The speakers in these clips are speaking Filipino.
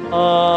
Amen.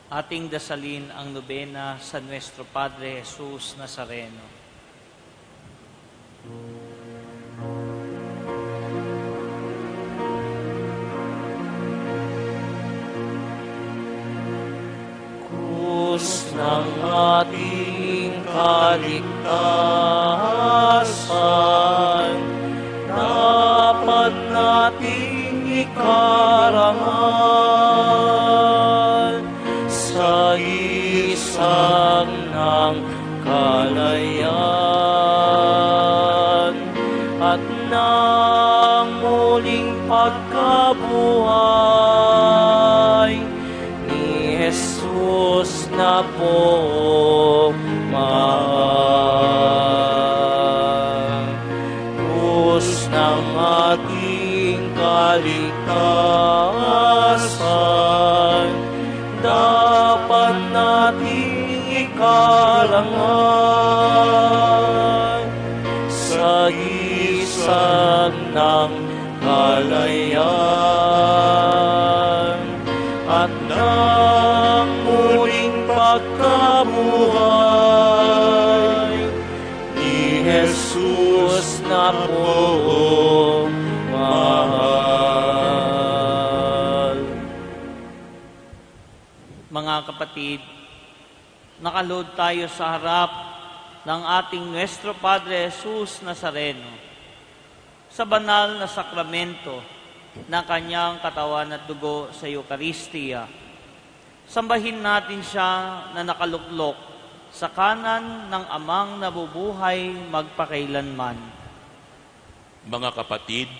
Ating dasalin ang nobena sa Nuestro Padre Jesus Nazareno. Krus ng ating kaligtasan, dapat nating ikarangal sa isang ng kalayaan at ng muling pagkabuhay ni Jesus na poong mahal. Krus ng ating kaligtasan, dapat nating ikarangal sa isang ng kalayaan at ng muling pagkabuhay ni Jesus na poong mahal. Mga kapatid, nakalood tayo sa harap ng ating Nuestro Padre Jesus Nazareno sa banal na sakramento ng kanyang katawan at dugo sa Eucharistia. Sambahin natin siya na nakaluklok sa kanan ng Amang nabubuhay magpakailanman. Mga kapatid,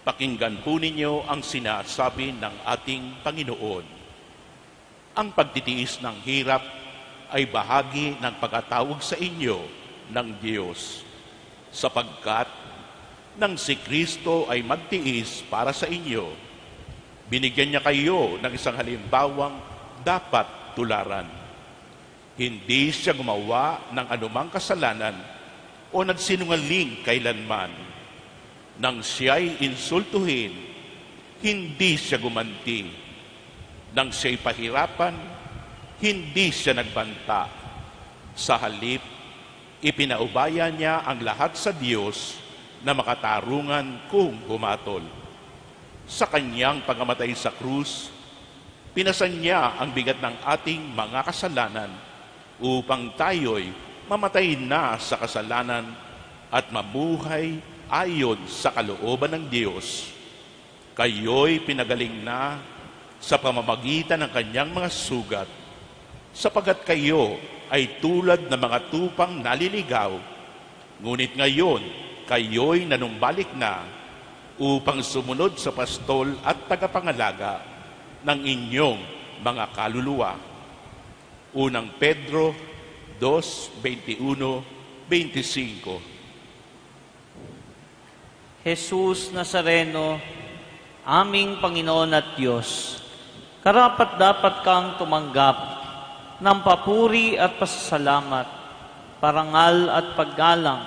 pakinggan po ninyo ang sinasabi ng ating Panginoon. Ang pagtitiis ng hirap ay bahagi ng pagkatawag sa inyo ng Diyos, sapagkat nang si Kristo ay magtiis para sa inyo, binigyan niya kayo ng isang halimbawang dapat tularan. Hindi siya gumawa ng anumang kasalanan o nagsinungaling kailanman. Nang siya'y insultuhin, hindi siya gumanti. Nang siya'y pahirapan, hindi siya nagbanta. Sa halip, ipinaubaya niya ang lahat sa Diyos na makatarungan kung humatol. Sa kanyang pagamatay sa krus, pinasan niya ang bigat ng ating mga kasalanan upang tayo'y mamatay na sa kasalanan at mabuhay ayon sa kalooban ng Diyos. Kayo'y pinagaling na sa pamamagitan ng kanyang mga sugat, sapagat kayo ay tulad ng mga tupang naliligaw, ngunit ngayon kayo'y nanumbalik na upang sumunod sa pastol at tagapangalaga ng inyong mga kaluluwa. Unang Pedro 2:21-25. Jesus Nazareno, aming Panginoon at Diyos, Karapat-dapat kang tumanggap ng papuri at pasasalamat, parangal at paggalang,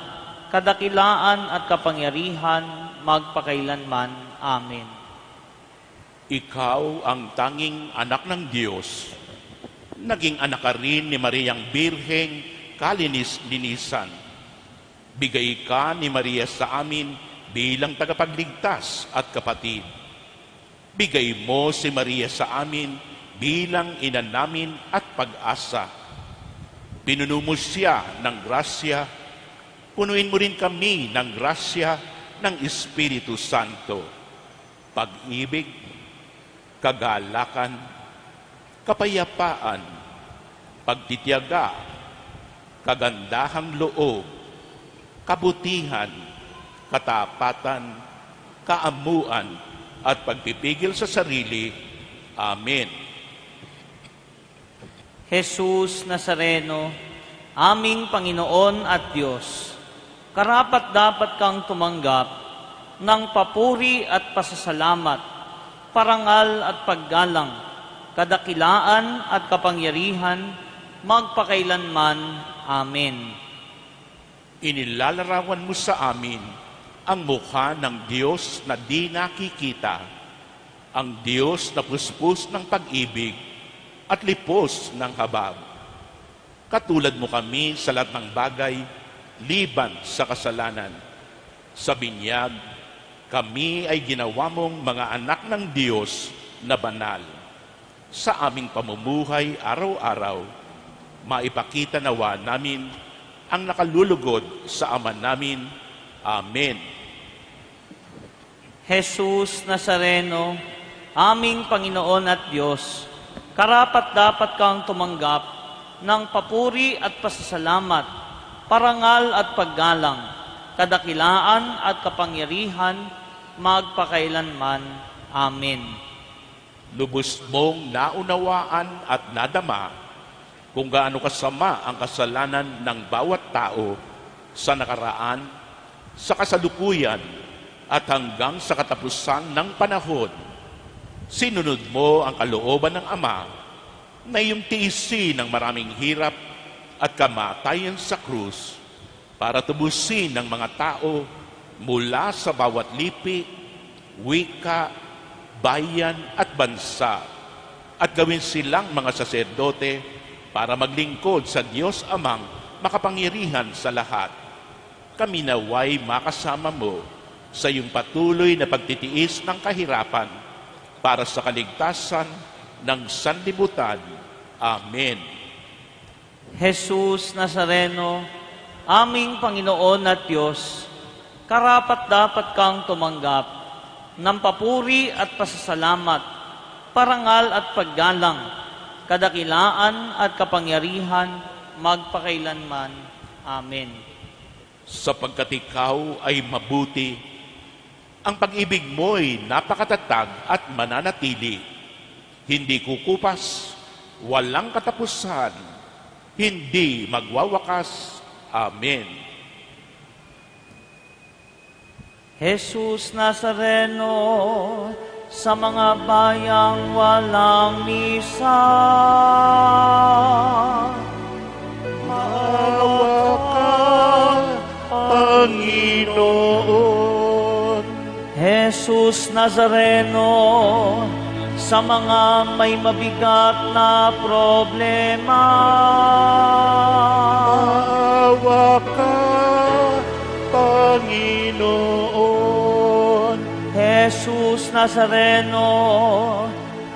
kadakilaan at kapangyarihan, magpakailanman. Amen. Ikaw ang tanging anak ng Diyos. Naging anak ka rin ni Mariang Birheng kalinis-linisan. Bigay ka ni Maria sa amin bilang tagapagligtas at kapatid. Bigay mo si Maria sa amin bilang ina namin at pag-asa. Pinuno mo siya ng grasya, punuin mo rin kami ng grasya ng Espiritu Santo. Pag-ibig, kagalakan, kapayapaan, pagtitiyaga, kagandahang loob, kabutihan, katapatan, kaamuan, at pagpipigil sa sarili. Amen. Jesus Nazareno, aming Panginoon at Diyos, karapat-dapat kang tumanggap ng papuri at pasasalamat, parangal at paggalang, kadakilaan at kapangyarihan, magpakailanman. Amen. Inilalarawan mo sa amin ang mukha ng Diyos na di nakikita, ang Diyos na puspos ng pag-ibig at lipos ng habag. Katulad mo kami sa lahat ng bagay, liban sa kasalanan. Sa binyag, kami ay ginawa mong mga anak ng Diyos na banal. Sa aming pamumuhay araw-araw, maipakita nawa namin ang nakalulugod sa Ama namin. Amen. Jesus Nazareno, aming Panginoon at Diyos, karapat-dapat kang tumanggap ng papuri at pasasalamat, parangal at paggalang, kadakilaan at kapangyarihan, magpakailanman. Amen. Lubos mong naunawaan at nadama kung gaano kasama ang kasalanan ng bawat tao sa nakaraan, sa kasalukuyan, at hanggang sa katapusan ng panahon. Sinunod mo ang kalooban ng Ama na iyong tiisin ng maraming hirap at kamatayan sa krus para tubusin ng mga tao mula sa bawat lipi, wika, bayan at bansa at gawin silang mga saserdote para maglingkod sa Diyos Amang makapangyarihan sa lahat. Kami naway makasama mo sa iyong patuloy na pagtitiis ng kahirapan para sa kaligtasan ng sanlibutan. Amen. Jesus Nazareno, aming Panginoon at Diyos, karapat-dapat kang tumanggap ng papuri at pasasalamat, parangal at paggalang, kadakilaan at kapangyarihan, magpakailanman. Amen. Sapagkat ikaw ay mabuti, ang pag-ibig mo'y napakatatag at mananatili. Hindi kukupas, walang katapusan, hindi magwawakas. Amen. Jesus Nazareno, sa mga bayang walang misa, Maawa ka, Panginoon. Jesus Nazareno, sa mga may mabigat na problema, Maawa ka, Panginoon. Jesus Nazareno,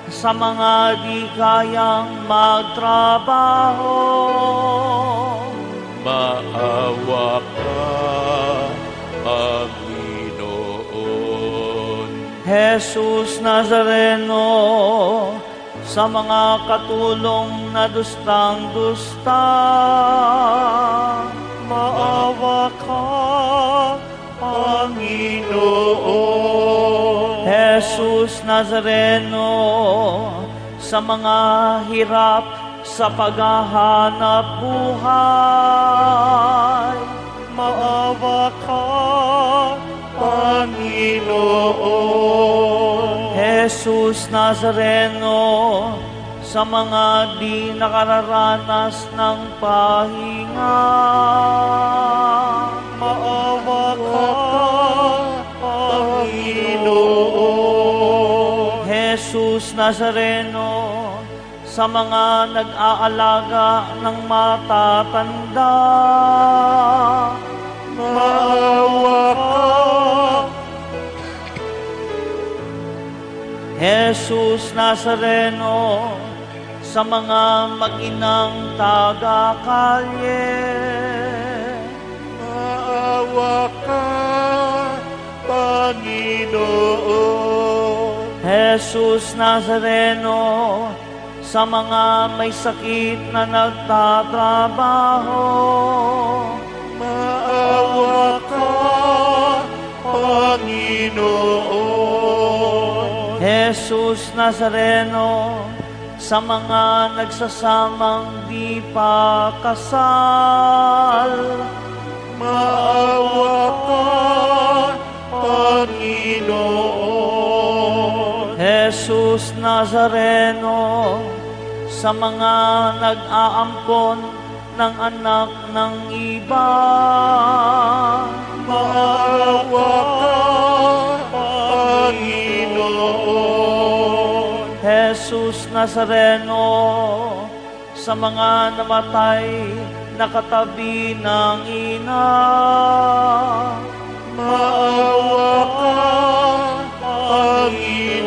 sa mga di kayang magtrabaho, Maawa ka, Panginoon. Jesus Nazareno, sa mga katulong na dustang-dusta, Maawa ka, Panginoon. Jesus Nazareno, sa mga hirap sa paghahanap buhay, Maawa ka, Panginoon. Jesus Nazareno, sa mga di nakararanas ng pahinga, Maawa ka, Panginoon. Jesus Nazareno, sa mga nag-aalaga ng matatanda, Maawa ka, Jesus Nazareno, sa mga mag-inang taga-kalye, maawa ka, Panginoon. Jesus Nazareno, sa mga may sakit na nagtatrabaho, Maawa ka, Panginoon. Jesus Nazareno, sa mga nagsasamang di pa kasal, Maawa ka, Panginoon. Jesus Nazareno, sa mga nag-aampon ng anak ng iba, Maawa ka, Panginoon. Jesus Nazareno, sa mga namatay na katabi ng ina, Maawa ka, Panginoon.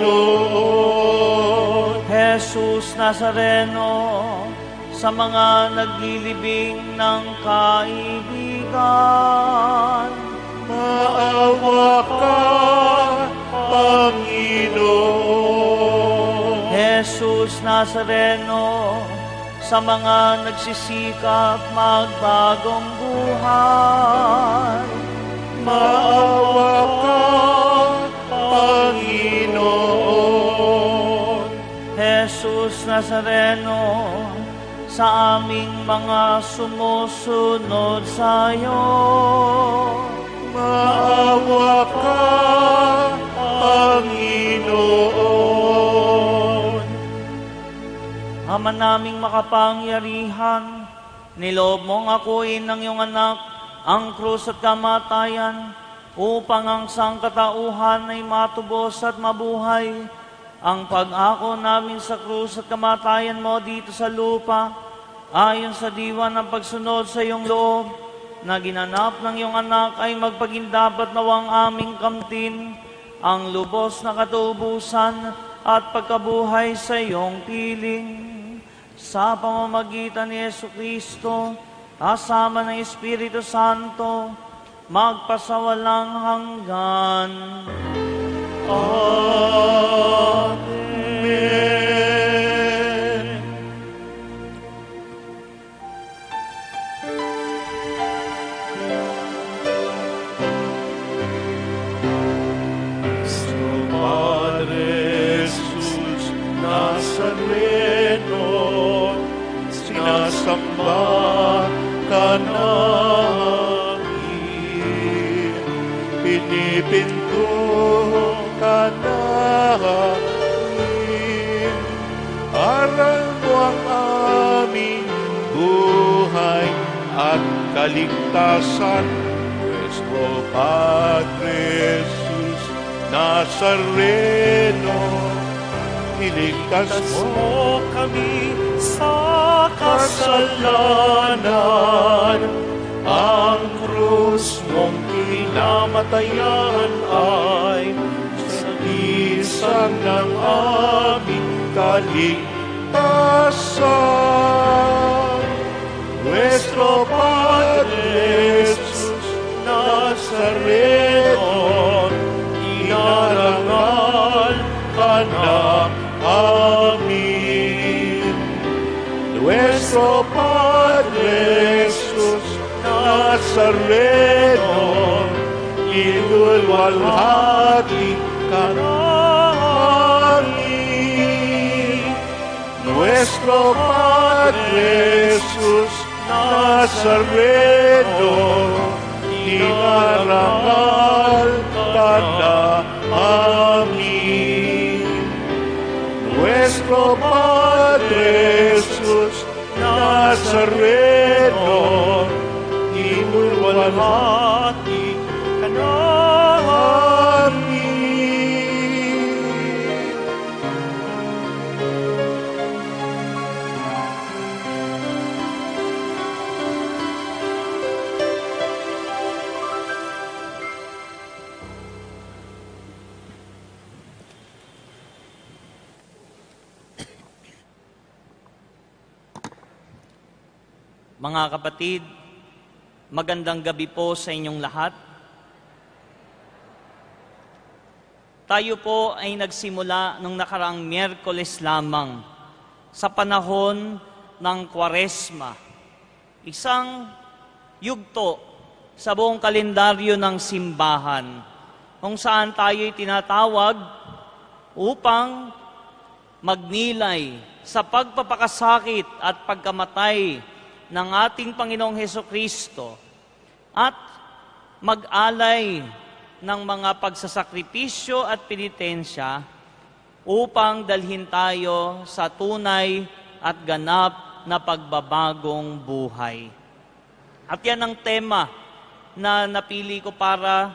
Jesus Nazareno, sa mga naglilibing ng kaibigan, Maawa ka, Panginoon. Jesus Nazareno, sa mga nagsisikap magbagong buhay, Maawa ka, Panginoon. Jesus Nazareno, sa aming mga sumusunod sa iyo, Maawa ka, Panginoon. Ama naming makapangyarihan, niloob mong akuin ng iyong anak ang krus at kamatayan upang ang sangkatauhan ay matubos at mabuhay. Ang pag-ako namin sa krus at kamatayan mo dito sa lupa, ayon sa diwa ng pagsunod sa iyong loob, na ginanap ng iyong anak ay magpagindapat nawang aming kamtin, ang lubos na katubusan at pagkabuhay sa iyong piling. Sa pamamagitan ni Jesucristo, kasama ng Espiritu Santo, magpasawalang hanggan. Amen. Nuestro Padre Jesus Nazareno, sinasamba ka namin, pinipinto ka namin, aral mo ang aming buhay at kaligtasan. Nuestro Padre Jesus Nazareno, iligtas mo kami sa kasalanan. Ang krus mong kinamatayan ay sagisag ng aming kaligtasan. Nuestro Padre Jesus Nazareno, inarangal ka na amin. Nuestro Padre Jesus Nazareno, ilulwalhati ka namin. Nuestro Padre Jesus Nazareno, inarangal ka na amin. nuestro Padre Jesus Nazareno, inulwalhati ka namin. Mga kapatid, magandang gabi po sa inyong lahat. Tayo po ay nagsimula nung nakaraang Miyerkules lamang sa panahon ng Kwaresma, isang yugto sa buong kalendaryo ng simbahan kung saan tayo'y tinatawag upang magnilay sa pagpapakasakit at pagkamatay ng ating Panginoong Hesukristo at mag-alay ng mga pagsasakripisyo at penitensya upang dalhin tayo sa tunay at ganap na pagbabagong buhay. At yan ang tema na napili ko para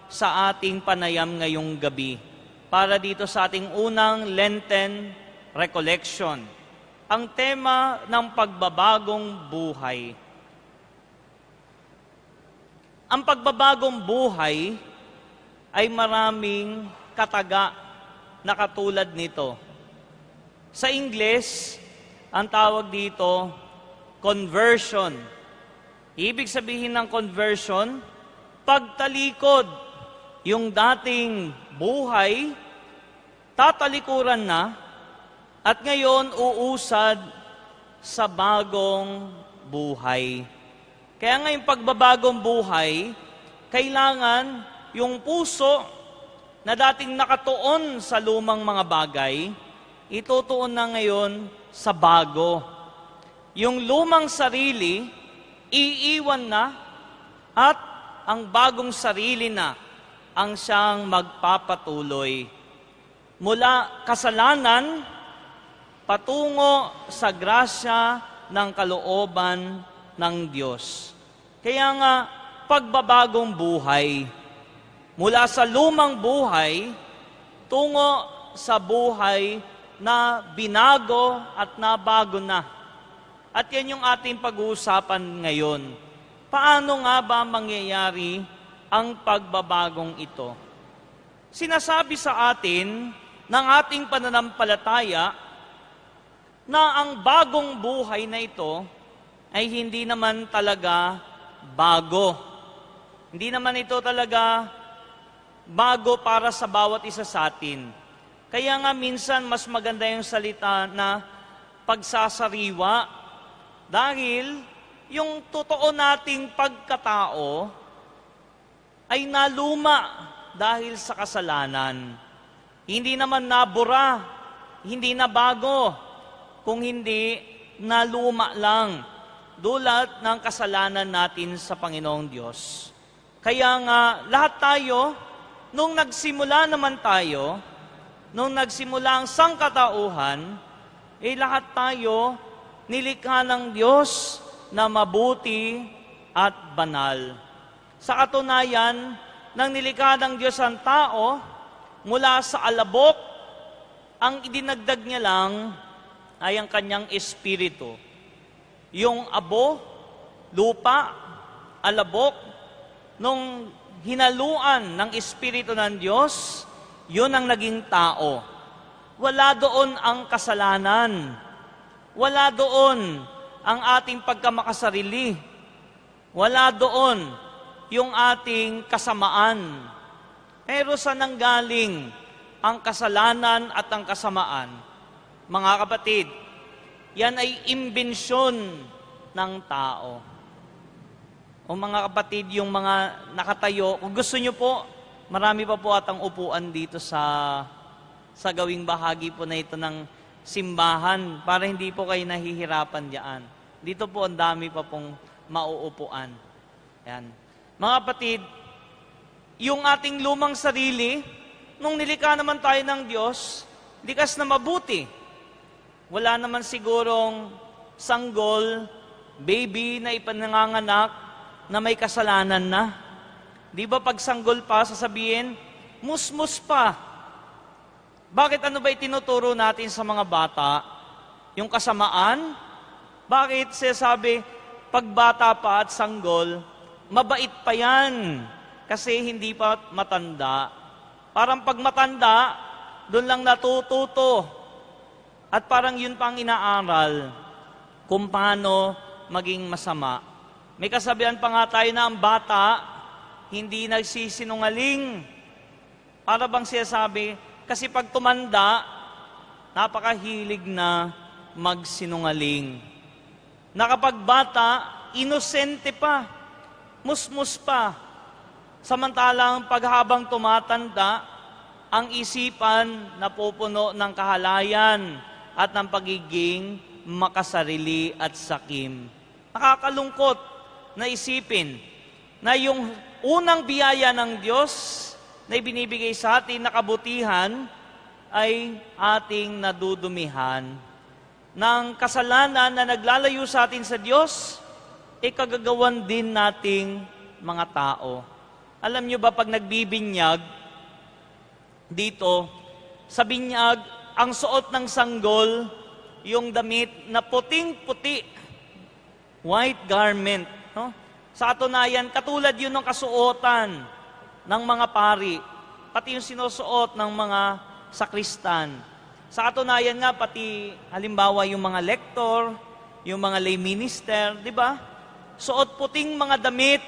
sa ating panayam ngayong gabi, para dito sa ating unang Lenten Recollection. Ang tema ng pagbabagong buhay. Ang pagbabagong buhay ay maraming kataga na katulad nito. Sa Ingles, ang tawag dito, conversion. Ibig sabihin ng conversion, pagtalikod. Yung dating buhay, tatalikuran na, at ngayon, uusad sa bagong buhay. Kaya ngayong pagbabagong buhay, kailangan yung puso na dating nakatuon sa lumang mga bagay, itutuon na ngayon sa bago. Yung lumang sarili, iiwan na, at ang bagong sarili na ang siyang magpapatuloy. Mula kasalanan, patungo sa grasya ng kalooban ng Diyos. Kaya nga, pagbabagong buhay, mula sa lumang buhay, tungo sa buhay na binago at nabago na. At yan yung ating pag-uusapan ngayon. Paano nga ba mangyayari ang pagbabagong ito? Sinasabi sa atin ng ating pananampalataya na ang bagong buhay na ito ay hindi naman talaga bago. Hindi naman ito talaga bago para sa bawat isa sa atin. Kaya nga minsan mas maganda yung salita na pagsasariwa dahil yung totoo nating pagkatao ay naluma dahil sa kasalanan. Hindi naman nabura, hindi na bago, kung hindi naluma lang dulot ng kasalanan natin sa Panginoong Diyos. Kaya nga, lahat tayo, nung nagsimula naman tayo, nung nagsimula ang sangkatauhan, lahat tayo nilikha ng Diyos na mabuti at banal. Sa katunayan, nang nilikha ng Diyos ang tao, mula sa alabok, ang idinagdag niya lang ay ang kanyang espiritu. Yung abo, lupa, alabok, nung hinaluan ng espiritu ng Diyos, yun ang naging tao. Wala doon ang kasalanan. Wala doon ang ating pagkamakasarili. Wala doon yung ating kasamaan. Pero saan nanggaling ang kasalanan at ang kasamaan? Mga kapatid, yan ay imbensyon ng tao. O mga kapatid, yung mga nakatayo, kung gusto nyo po, marami pa po atang upuan dito sa gawing bahagi po na ito ng simbahan para hindi po kayo nahihirapan diyan. Dito po ang dami pa pong mauupuan. Yan. Mga kapatid, yung ating lumang sarili, nung nilikha naman tayo ng Diyos, likas na mabuti. Wala naman sigurong sanggol, baby na ipananganak na may kasalanan na. Di ba pag sanggol pa, sasabihin, musmus pa. Bakit ano ba itinuturo natin sa mga bata? Yung kasamaan? Bakit sinasabi, pag bata pa at sanggol, mabait pa yan kasi hindi pa matanda. Parang pag matanda, doon lang natututo. At parang yun pang inaaral kung paano maging masama. May kasabihan pa nga tayo na ang bata, hindi nagsisinungaling. Para bang sinasabi, kasi pag tumanda, napakahilig na magsinungaling. Na kapag bata, inosente pa, musmus pa. Samantalang paghabang tumatanda, ang isipan napupuno ng kahalayan at ng pagiging makasarili at sakim. Nakakalungkot na isipin na yung unang biyaya ng Diyos na ibinibigay sa atin na kabutihan ay ating nadudumihan. Ng kasalanan na naglalayo sa atin sa Diyos, kagagawan din nating mga tao. Alam nyo ba pag nagbibinyag, dito, sa binyag, ang suot ng sanggol, yung damit na puting-puti, white garment. No? Sa katunayan, katulad yun ng kasuotan ng mga pari, pati yung sinusuot ng mga sakristan. Sa katunayan nga, pati halimbawa yung mga lektor, yung mga lay minister, di ba? Suot puting mga damit.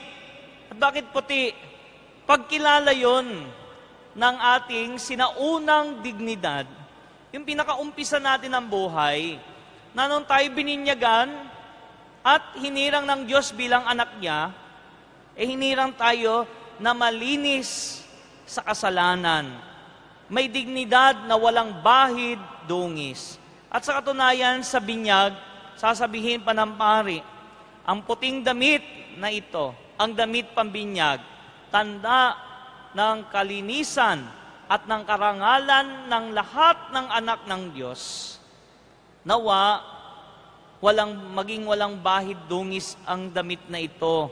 At bakit puti? Pagkilala yon ng ating sinaunang dignidad, yung pinakaumpisa natin ng buhay, na nung tayo bininyagan at hinirang ng Diyos bilang anak niya, hinirang tayo na malinis sa kasalanan. May dignidad na walang bahid, dungis. At sa katunayan, sa binyag, sasabihin pa ng pari, ang puting damit na ito, ang damit pambinyag, tanda ng kalinisan at ng karangalan ng lahat ng anak ng Diyos. Nawa, maging walang bahid dungis ang damit na ito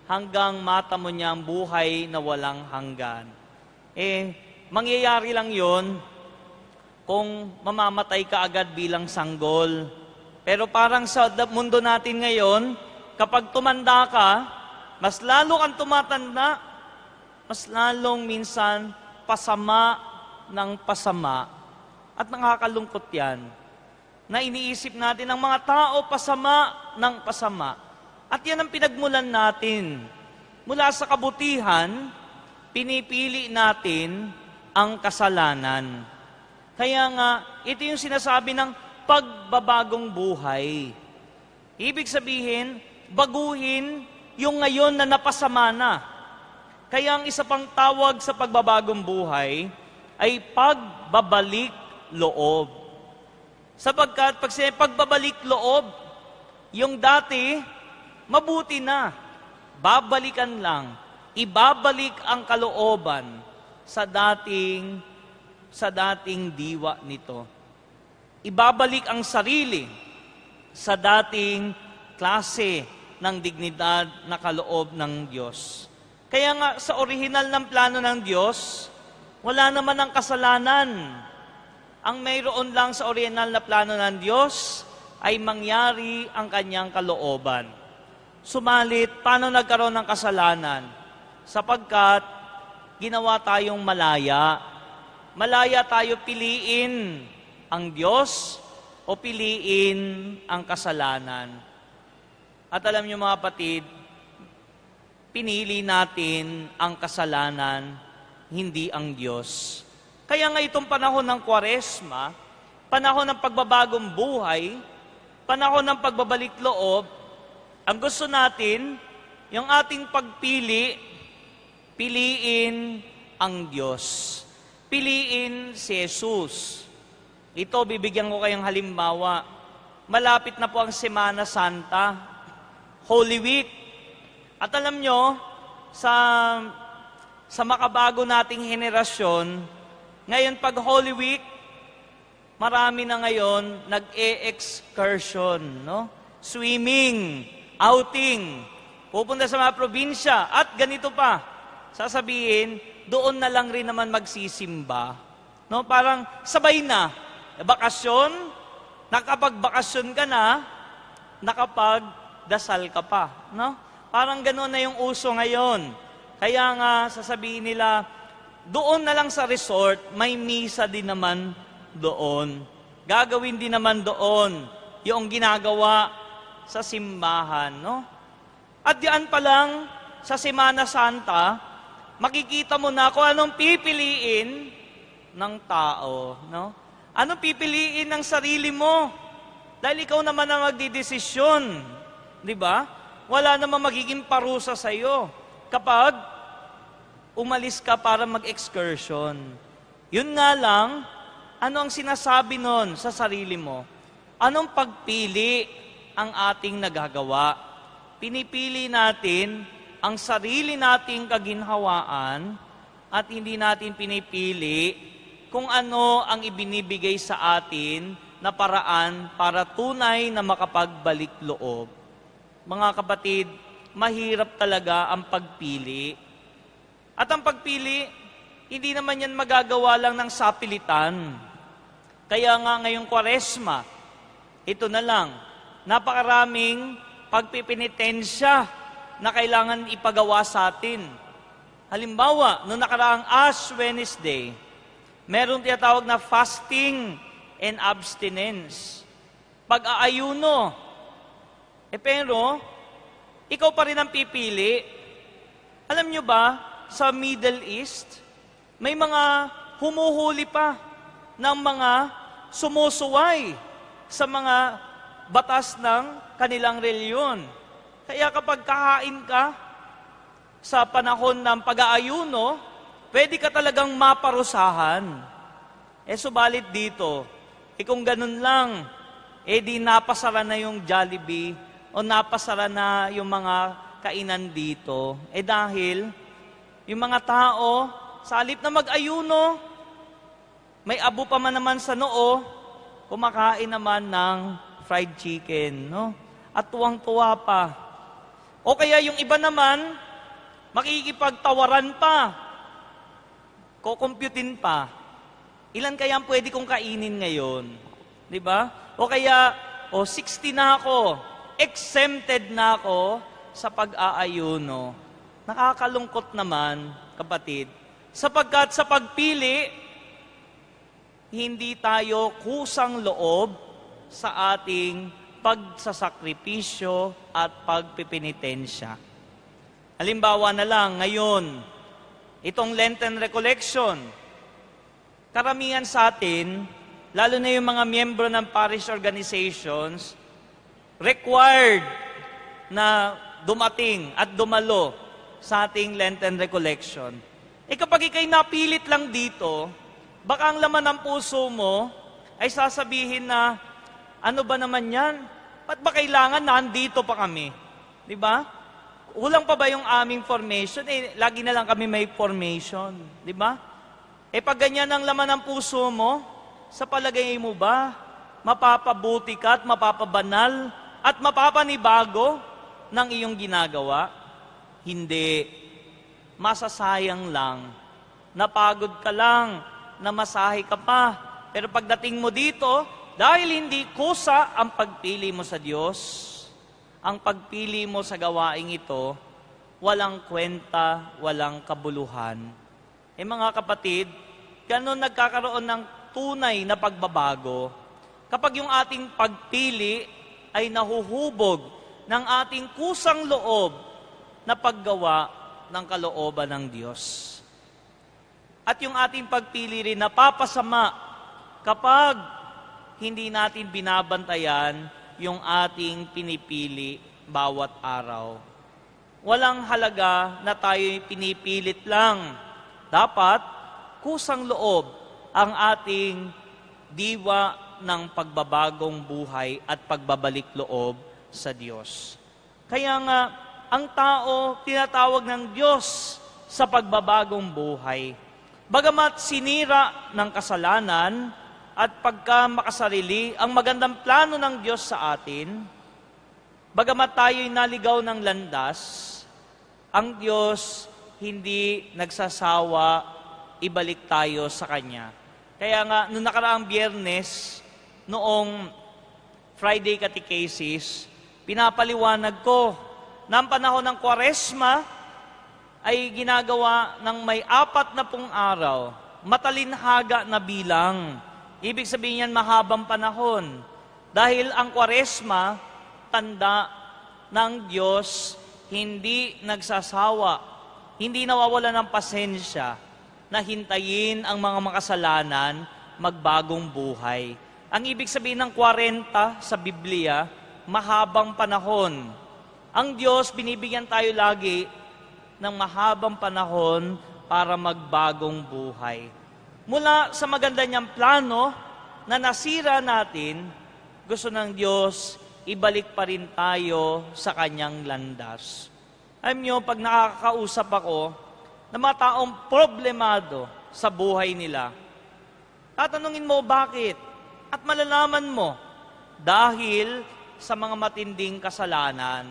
hanggang mata mo niya ang buhay na walang hanggan. Mangyayari lang yon kung mamamatay ka agad bilang sanggol. Pero parang sa mundo natin ngayon, kapag tumanda ka, mas lalo kang tumatanda, mas lalong minsan pasama ng pasama. At nakakalungkot yan, na iniisip natin ang mga tao pasama ng pasama. At yan ang pinagmulan natin. Mula sa kabutihan, pinipili natin ang kasalanan. Kaya nga, ito yung sinasabi ng pagbabagong buhay. Ibig sabihin, baguhin yung ngayon na napasama na. Kaya ang isa pang tawag sa pagbabagong buhay ay pagbabalik loob. Sapagkat pag pagbabalik loob, yung dati, mabuti na. Babalikan lang. Ibabalik ang kalooban sa dating diwa nito. Ibabalik ang sarili sa dating klase ng dignidad na kaloob ng Diyos. Kaya nga, sa orihinal ng plano ng Diyos, wala naman ang kasalanan. Ang mayroon lang sa orihinal na plano ng Diyos ay mangyari ang kanyang kalooban. Sumalit, paano nagkaroon ng kasalanan? Sapagkat ginawa tayong malaya. Malaya tayo piliin ang Diyos o piliin ang kasalanan. At alam niyo mga kapatid, pinili natin ang kasalanan, hindi ang Diyos. Kaya nga itong panahon ng Kwaresma, panahon ng pagbabagong buhay, panahon ng pagbabalik loob, ang gusto natin, yung ating pagpili, piliin ang Diyos. Piliin si Jesus. Ito, bibigyan ko kayong halimbawa. Malapit na po ang Semana Santa, Holy Week. At alam nyo, sa makabago nating henerasyon, ngayon pag Holy Week, marami na ngayon nag-e-excursion, no? Swimming, outing, pupunta sa mga probinsya, at ganito pa, sasabihin, doon na lang rin naman magsisimba. No? Parang sabay na, bakasyon, nakapagbakasyon ka na, nakapagdasal ka pa. No? Parang gano'n na yung uso ngayon. Kaya nga, sasabihin nila, doon na lang sa resort, may misa din naman doon. Gagawin din naman doon yung ginagawa sa simbahan, no? At diyan pa lang, sa Semana Santa, makikita mo na kung anong pipiliin ng tao, no? Anong pipiliin ng sarili mo? Dahil ikaw naman ang magdidesisyon, di ba? Wala namang magiging parusa sa iyo kapag umalis ka para mag-excursion. Yun nga lang, ano ang sinasabi nun sa sarili mo? Anong pagpili ang ating nagagawa? Pinipili natin ang sarili nating kaginhawaan at hindi natin pinipili kung ano ang ibinibigay sa atin na paraan para tunay na makapagbalik loob. Mga kapatid, mahirap talaga ang pagpili. At ang pagpili, hindi naman yan magagawa lang ng sapilitan. Kaya nga ngayong Kwaresma, ito na lang, napakaraming pagpipinitensya na kailangan ipagawa sa atin. Halimbawa, noong nakaraang Ash Wednesday, meron tinatawag na fasting and abstinence. Pag-aayuno. Pero, ikaw pa rin ang pipili. Alam nyo ba, sa Middle East, may mga humuhuli pa ng mga sumusuway sa mga batas ng kanilang reliyon. Kaya kapag kahain ka sa panahon ng pag-aayuno, pwede ka talagang maparusahan. Subalit dito, kung ganun lang, di napasara na yung Jollibee o napasara na yung mga kainan dito. Dahil yung mga tao, sa halip na mag-ayuno, may abo pa man naman sa noo, kumakain naman ng fried chicken, no? At tuwang-tuwa pa. O kaya yung iba naman, makikipagtawaran pa, kukumputin pa. Ilan kaya ang pwede kong kainin ngayon? Di ba? O kaya, 60 na ako, exempted na ako sa pag-aayuno. Nakakalungkot naman, kapatid, sapagkat sa pagpili, hindi tayo kusang loob sa ating pagsasakripisyo at pagpipinitensya. Halimbawa na lang, ngayon, itong Lenten Recollection, karamihan sa atin, lalo na yung mga miyembro ng parish organizations, required na dumating at dumalo sa ating Lenten Recollection. Kapag ikay napilit lang dito, baka ang laman ng puso mo ay sasabihin na, ano ba naman yan? Ba't ba kailangan nandito pa kami? Di ba? Kulang pa ba yung aming formation? Lagi na lang kami may formation. Di ba? Pag ganyan ang laman ng puso mo, sa palagay mo ba, mapapabuti ka at mapapabanal at mapapanibago ng iyong ginagawa? Hindi. Masasayang lang. Napagod ka lang, namasahe ka pa. Pero pagdating mo dito, dahil hindi kusa ang pagpili mo sa Diyos, ang pagpili mo sa gawaing ito, walang kwenta, walang kabuluhan. Mga kapatid, ganun nagkakaroon ng tunay na pagbabago kapag yung ating pagpili ay nahuhubog ng ating kusang loob na paggawa ng kalooban ng Diyos. At yung ating pagpili rin napapasama kapag hindi natin binabantayan yung ating pinipili bawat araw. Walang halaga na tayo'y pinipilit lang. Dapat, kusang loob ang ating diwa ng pagbabagong buhay at pagbabalik loob sa Diyos. Kaya nga, ang tao tinatawag ng Diyos sa pagbabagong buhay. Bagamat sinira ng kasalanan at pagka makasarili, ang magandang plano ng Diyos sa atin, bagamat tayo'y naligaw ng landas, ang Diyos hindi nagsasawa ibalik tayo sa Kanya. Kaya nga, noong nakaraang Biyernes, noong Friday Catechesis, pinapaliwanag ko na ang panahon ng Kwaresma ay ginagawa ng may 40 araw, matalinhaga na bilang. Ibig sabihin yan, mahabang panahon. Dahil ang Kwaresma, tanda ng Diyos, hindi nagsasawa, hindi nawawala ng pasensya na hintayin ang mga makasalanan magbagong buhay. Ang ibig sabihin ng 40 sa Biblia, mahabang panahon. Ang Diyos, binibigyan tayo lagi ng mahabang panahon para magbagong buhay. Mula sa maganda niyang plano na nasira natin, gusto ng Diyos, ibalik pa rin tayo sa Kanyang landas. Alam niyo, pag nakakausap ako ng mga taong problemado sa buhay nila, tatanungin mo bakit? At malalaman mo, dahil sa mga matinding kasalanan.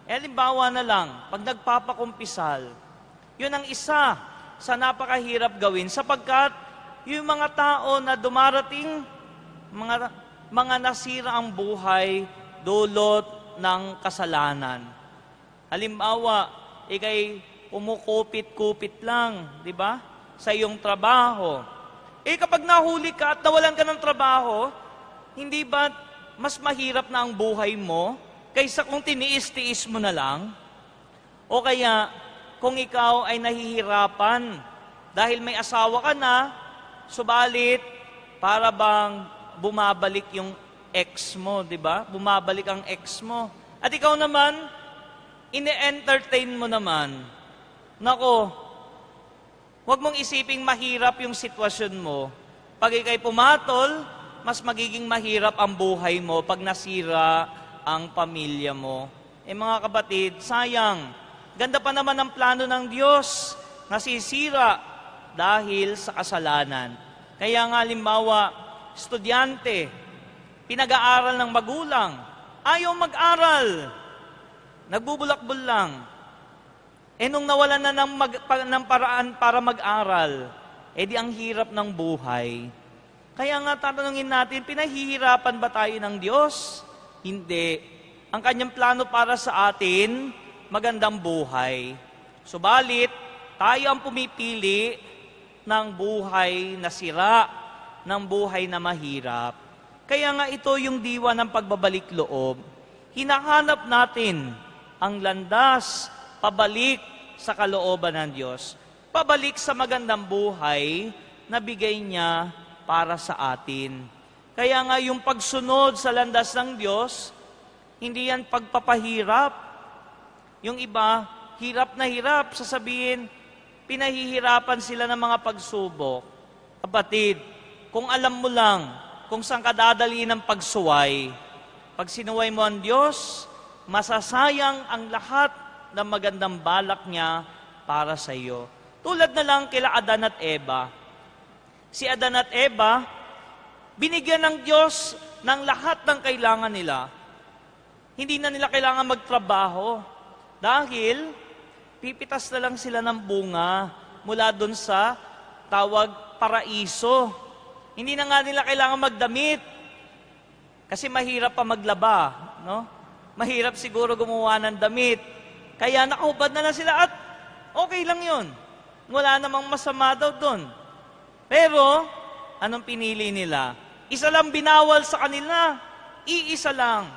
Halimbawa na lang, pag nagpapakumpisal, yun ang isa sa napakahirap gawin sapagkat yung mga tao na dumarating, mga nasira ang buhay dulot ng kasalanan. Halimbawa, ikay umukupit-kupit lang, di ba? Sa iyong trabaho. Kapag nahuli ka at nawalan ka ng trabaho, hindi ba mas mahirap na ang buhay mo kaysa kung tiniis-tiis mo na lang? O kaya, kung ikaw ay nahihirapan dahil may asawa ka na, subalit, para bang bumabalik yung ex mo, di ba? Bumabalik ang ex mo. At ikaw naman, ine-entertain mo naman. Nako, huwag mong isiping mahirap yung sitwasyon mo. Pag ikay pumatol, mas magiging mahirap ang buhay mo pag nasira ang pamilya mo. Mga kapatid, sayang. Ganda pa naman ang plano ng Diyos, nasisira dahil sa kasalanan. Kaya nga, halimbawa, estudyante, pinag-aaral ng magulang, ayaw mag-aral, nagbubulakbol lang. Nung nawalan na ng paraan para mag-aral, di ang hirap ng buhay. Kaya nga tatanungin natin, pinahihirapan ba tayo ng Diyos? Hindi. Ang Kanyang plano para sa atin, magandang buhay. Subalit, tayo ang pumipili ng buhay na sira, ng buhay na mahirap. Kaya nga ito yung diwa ng pagbabalik loob. Hinahanap natin ang landas pabalik sa kalooban ng Diyos. Pabalik sa magandang buhay na bigay niya para sa atin. Kaya nga yung pagsunod sa landas ng Diyos, hindi yan pagpapahirap. Yung iba, hirap na hirap, sasabihin, pinahihirapan sila ng mga pagsubok. Kapatid, kung alam mo lang kung saan ka dadali ng pagsuway, pag sinuway mo ang Diyos, masasayang ang lahat ng magandang balak niya para sa iyo. Tulad na lang kila Adan at Eva. Si Adan at Eva, binigyan ng Diyos ng lahat ng kailangan nila. Hindi na nila kailangan magtrabaho dahil pipitas na lang sila ng bunga mula dun sa tawag paraiso. Hindi na nga nila kailangan magdamit kasi mahirap pa maglaba, no? Mahirap siguro gumawa ng damit. Kaya nakahubad na lang sila at okay lang yun. Wala namang masama daw doon. Pero, anong pinili nila? Isa lang binawal sa kanila. Iisa lang.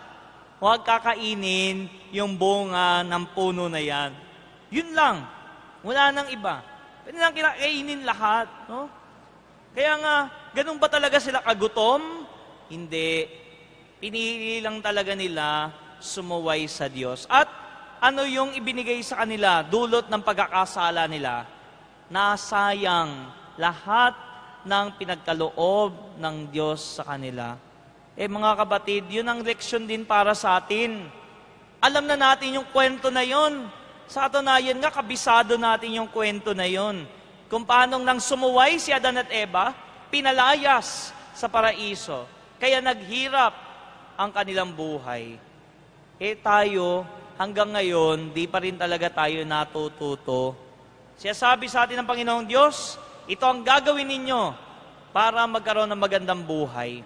Huwag kakainin yung bunga ng puno na yan. Yun lang. Wala nang iba. Pwede lang kinakainin lahat. No? Kaya nga, ganun ba talaga sila kagutom? Hindi. Pinili lang talaga nila sumuway sa Diyos. At ano yung ibinigay sa kanila, dulot ng pagkakasala nila? Nasayang lahat ng pinagkaloob ng Diyos sa kanila. Mga kapatid, yun ang leksyon din para sa atin. Alam na natin yung kwento na yun. Sa katunayan nga, kabisado natin yung kwento na yun. Kung paanong nang sumuway si Adan at Eva, pinalayas sa paraiso. Kaya naghirap ang kanilang buhay. Tayo, hanggang ngayon, di pa rin talaga tayo natututo. Siya sabi sa atin ng Panginoong Diyos, ito ang gagawin ninyo para magkaroon ng magandang buhay.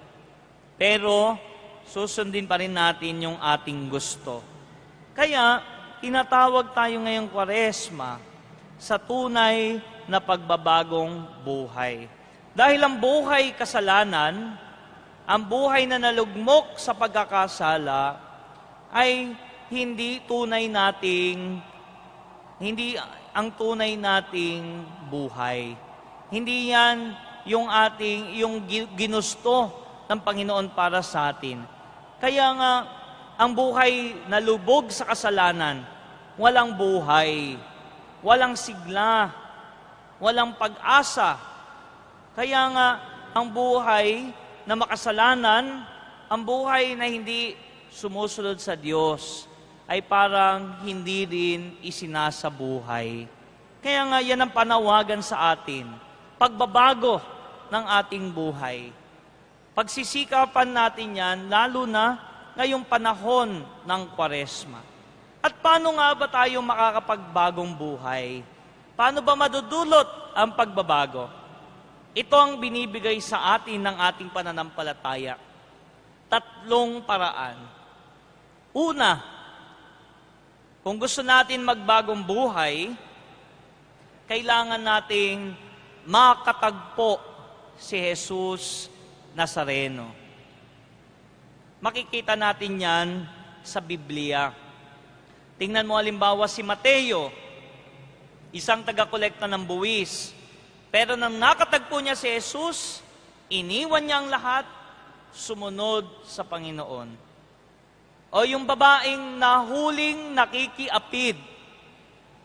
Pero, susundin pa rin natin yung ating gusto. Kaya, tinatawag tayo ngayong Kwaresma sa tunay na pagbabagong buhay. Dahil ang buhay kasalanan, ang buhay na nalugmok sa pagkakasala, ay hindi ang tunay nating buhay. Hindi yan yung ginusto ng Panginoon para sa atin. Kaya nga, ang buhay na lubog sa kasalanan, walang buhay, walang sigla, walang pag-asa. Kaya nga, ang buhay na makasalanan, ang buhay na hindi sumusunod sa Diyos, ay parang hindi rin isinasabuhay. Kaya nga yan ang panawagan sa atin, pagbabago ng ating buhay. Pagsisikapan natin yan, lalo na ngayong panahon ng Kwaresma. At paano nga ba tayo makakapagbagong buhay? Paano ba madudulot ang pagbabago? Ito ang binibigay sa atin ng ating pananampalataya. 3 paraan. Una, kung gusto natin magbagong buhay, kailangan nating makatagpo si Jesus Nazareno. Makikita natin yan sa Biblia. Tingnan mo halimbawa si Mateo, isang taga-kolekta ng buwis. Pero nang nakatagpo niya si Jesus, iniwan niya ang lahat, sumunod sa Panginoon. O yung babaeng nahuling nakikiapid.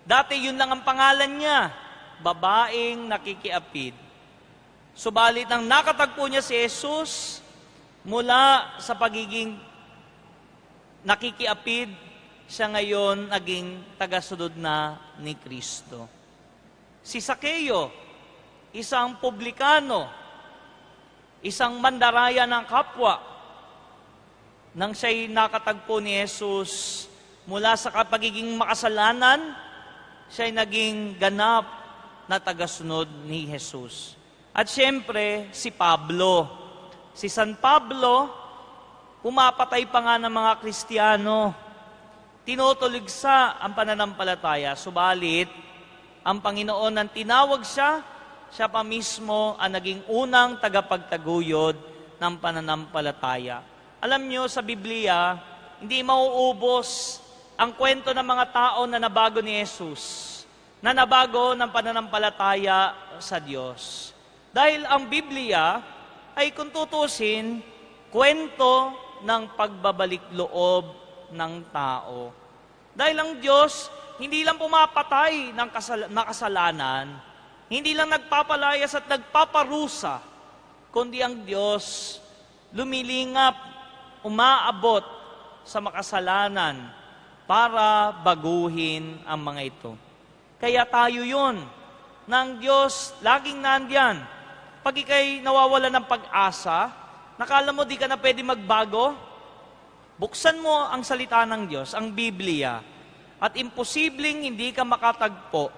Dati yun lang ang pangalan niya, babaeng nakikiapid. Subalit nang nakatagpo niya si Jesus, mula sa pagiging nakikiapid, siya ngayon naging tagasunod na ni Kristo. Si Sakeo, isang publikano, isang mandaraya ng kapwa, nang siya'y nakatagpo ni Jesus mula sa pagiging makasalanan, siya'y naging ganap na tagasunod ni Jesus. At siyempre, si Pablo. Si San Pablo, pumapatay pa nga ng mga Kristiyano. Tinutuligsa ang pananampalataya. Subalit, ang Panginoon nang tinawag siya, siya pa mismo ang naging unang tagapagtaguyod ng pananampalataya. Alam nyo, sa Biblia, hindi mauubos ang kwento ng mga tao na nabago ni Jesus, na nabago ng pananampalataya sa Diyos. Dahil ang Biblia ay kung tutusin, kwento ng pagbabalik loob ng tao. Dahil ang Diyos, hindi lang pumapatay ng kasalanan, hindi lang nagpapalayas at nagpaparusa, kundi ang Diyos lumilingap, umaabot sa makasalanan para baguhin ang mga ito. Kaya tayo yun, ng Diyos, laging nandiyan. Pag ikay nawawala ng pag-asa, nakala mo di ka na pwede magbago, buksan mo ang salita ng Diyos, ang Biblia, at imposibleng hindi ka makatagpo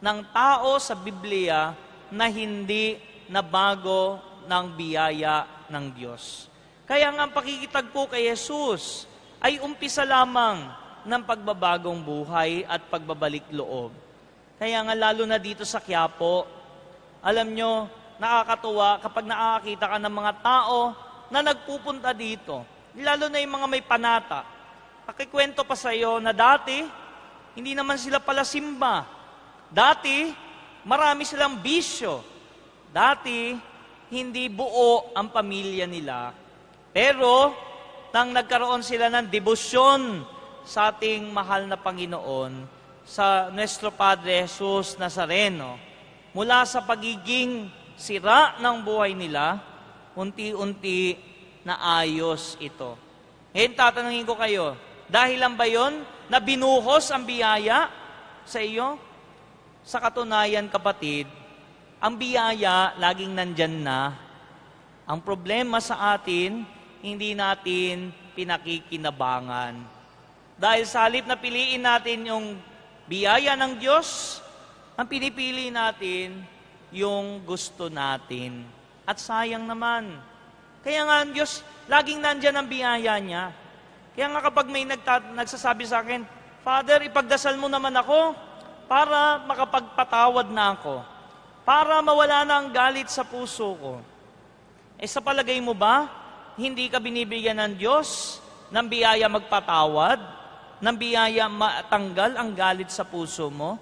ng tao sa Biblia na hindi nabago ng biyaya ng Diyos. Kaya nga ang pakikitagpo kay Jesus ay umpisa lamang ng pagbabagong buhay at pagbabalik loob. Kaya nga lalo na dito sa Quiapo, alam nyo, nakakatuwa kapag nakakita ka ng mga tao na nagpupunta dito. Lalo na yung mga may panata. Pakikwento pa sa iyo na dati, hindi naman sila pala simba. Dati, marami silang bisyo. Dati, hindi buo ang pamilya nila. Pero, nang nagkaroon sila ng debosyon sa ating mahal na Panginoon, sa Nuestro Padre Jesus Nazareno, mula sa pagiging sira ng buhay nila, unti-unti naayos ito. Ngayon, tatanungin ko kayo, dahil lang ba yun na binuhos ang biyaya sa iyo? Sa katunayan, kapatid, ang biyaya laging nandyan na, Ang problema sa atin, hindi natin pinakikinabangan. Dahil sa halip na piliin natin yung biyaya ng Diyos, ang pinipili natin yung gusto natin. At sayang naman. Kaya nga ang Diyos, laging nandyan ang biyaya niya. Kaya nga kapag may nagsasabi sa akin, Father, ipagdasal mo naman ako para makapagpatawad na ako. Para mawala na ang galit sa puso ko. Sa palagay mo ba, hindi ka binibigyan ng Diyos ng biyaya magpatawad, ng biyaya matanggal ang galit sa puso mo?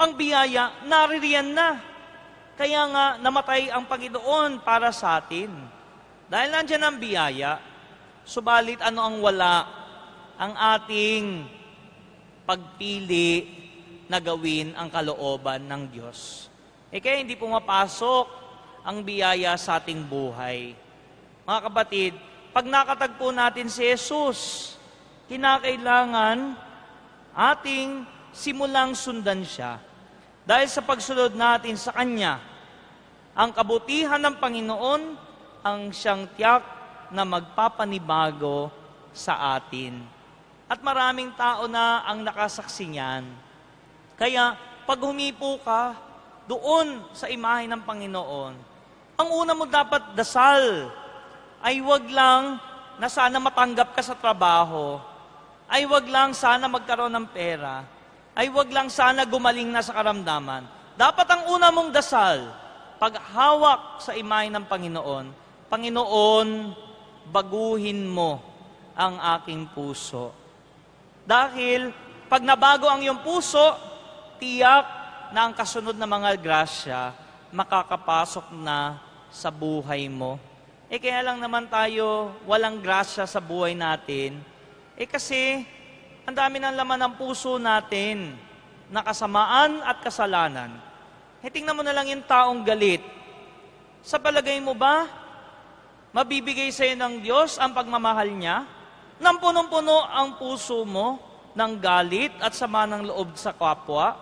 Ang biyaya, naririyan na. Kaya nga, namatay ang Panginoon para sa atin. Dahil nandiyan ang biyaya, subalit ano ang wala? Ang ating pagpili na gawin ang kalooban ng Diyos. Kaya hindi pumapasok ang biyaya sa ating buhay. Mga kapatid, pag nakatagpo natin si Jesus, kinakailangan ating simulang sundan siya. Dahil sa pagsunod natin sa Kanya, ang kabutihan ng Panginoon ang siyang tiyak na magpapanibago sa atin. At maraming tao na ang nakasaksi niyan. Kaya, pag humipo ka doon sa imahe ng Panginoon, ang una mo dapat dasal ay wag lang na sana matanggap ka sa trabaho, ay wag lang sana magkaroon ng pera, ay wag lang sana gumaling na sa karamdaman. Dapat ang una mong dasal, paghawak sa imahe ng Panginoon, Panginoon, baguhin mo ang aking puso. Dahil pag nabago ang iyong puso, tiyak na ang kasunod na mga grasya makakapasok na sa buhay mo. Kaya lang naman tayo walang grasya sa buhay natin. Kasi ang dami ng laman ng puso natin na kasamaan at kasalanan. Tingnan mo na lang yung taong galit. Sa palagay mo ba, mabibigay sa iyo ng Diyos ang pagmamahal niya? Nang punong-puno ang puso mo ng galit at sama ng loob sa kapwa?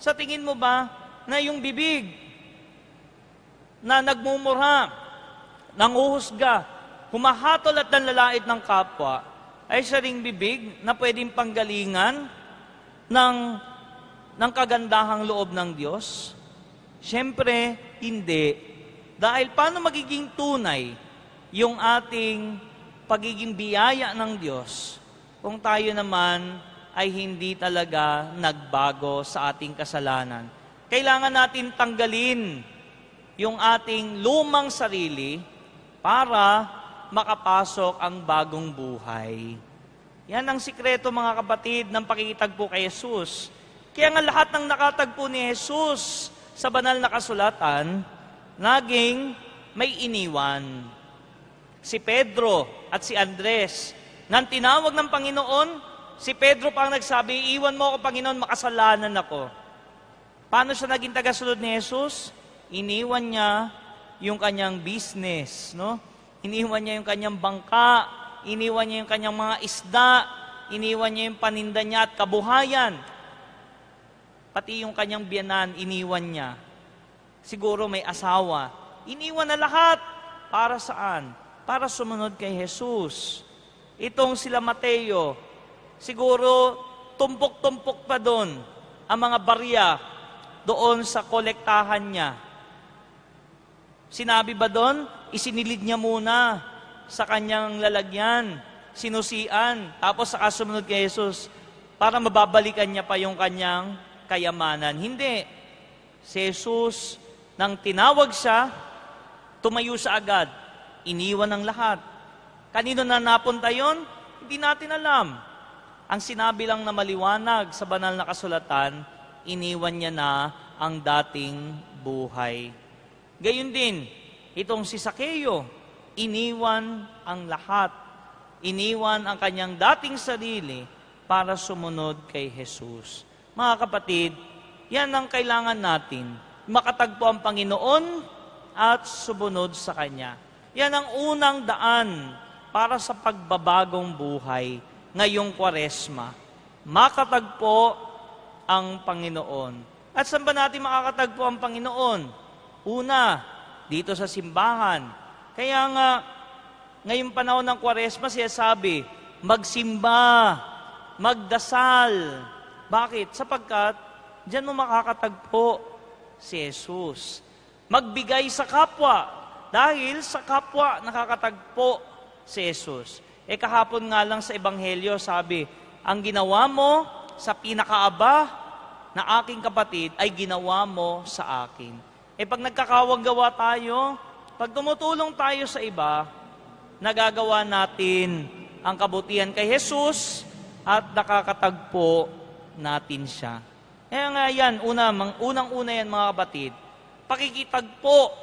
Sa tingin mo ba na yung bibig na nagmumura, nanguhusga, humahatol at nanlalait ng kapwa, ay siya ring bibig na pwedeng panggalingan ng kagandahang loob ng Diyos? Siyempre, hindi. Dahil paano magiging tunay yung ating pagiging biyaya ng Diyos kung tayo naman ay hindi talaga nagbago sa ating kasalanan? Kailangan natin tanggalin yung ating lumang sarili para makapasok ang bagong buhay. Yan ang sikreto, mga kapatid, ng pakikitagpo kay Jesus. Kaya nga lahat ng nakatagpo ni Jesus sa banal na kasulatan, naging may iniwan. Si Pedro at si Andres, nang tinawag ng Panginoon, si Pedro pa ang nagsabi, iwan mo ako, Panginoon, makasalanan ako. Paano siya naging tagasunod ni Jesus? Iniwan niya yung kanyang business, no? Iniwan niya yung kanyang bangka, iniwan niya yung kanyang mga isda, iniwan niya yung paninda niya at kabuhayan. Pati yung kanyang biyanan, iniwan niya. Siguro may asawa. Iniwan na lahat. Para saan? Para sumunod kay Jesus. Itong sila Mateo, siguro tumpok-tumpok pa doon ang mga barya doon sa kolektahan niya. Sinabi ba doon? Isinilid niya muna sa kanyang lalagyan, sinusian, tapos saka sumunod kay Jesus para mababalikan niya pa yung kanyang kayamanan. Hindi. Si Jesus, nang tinawag siya, tumayo siya agad. Iniwan ng lahat. Kanino na napunta yon? Hindi natin alam. Ang sinabi lang na maliwanag sa banal na kasulatan, iniwan niya na ang dating buhay. Gayun din, itong si Sakeo, iniwan ang lahat. Iniwan ang kanyang dating sarili para sumunod kay Jesus. Mga kapatid, yan ang kailangan natin. Makatagpo ang Panginoon at sumunod sa Kanya. Yan ang unang daan para sa pagbabagong buhay ngayong Kwaresma. Makatagpo ang Panginoon. At saan ba natin makakatagpo ang Panginoon? Una, dito sa simbahan. Kaya nga, ngayong panahon ng Kwaresma, siya sabi, magsimba, magdasal. Bakit? Sapagkat, diyan mo makakatagpo si Jesus. Magbigay sa kapwa, dahil sa kapwa nakakatagpo si Jesus. Kahapon nga lang sa Ebanghelyo, sabi, ang ginawa mo sa pinakaaba na aking kapatid ay ginawa mo sa akin. Pag nagkakawang-gawa tayo, pag tumutulong tayo sa iba, nagagawa natin ang kabutihan kay Jesus at nakakatagpo natin siya. Kaya nga yan, unang-una yan mga kapatid, pakikitagpo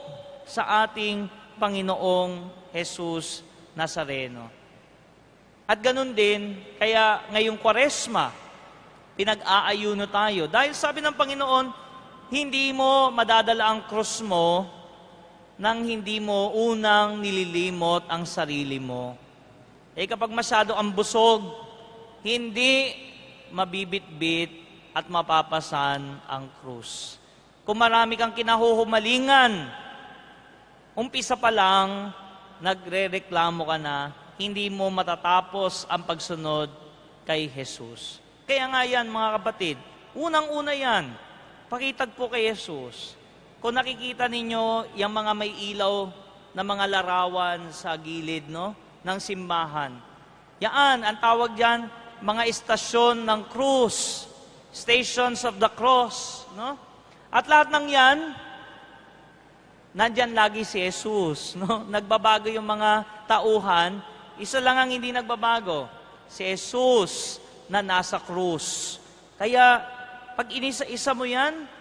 sa ating Panginoong Jesus Nazareno. At ganun din, kaya ngayong Kwaresma, pinag-aayuno tayo. Dahil sabi ng Panginoon, hindi mo madadala ang krus mo nang hindi mo unang nililimot ang sarili mo. Kapag masyado ang busog, hindi mabibitbit at mapapasan ang krus. Kung marami kang kinahuhumalingan, umpisa pa lang, nagre-reklamo ka na, hindi mo matatapos ang pagsunod kay Jesus. Kaya nga yan, mga kapatid, unang-una yan, pakitagpo kay Jesus. Kung nakikita ninyo yung mga may ilaw na mga larawan sa gilid ng simbahan, yan, ang tawag dyan, mga istasyon ng krus, stations of the cross. At lahat ng yan, nandyan lagi si Jesus. Nagbabago yung mga tauhan, isa lang ang hindi nagbabago, si Jesus na nasa krus. Kaya, pag inisa-isa mo yan,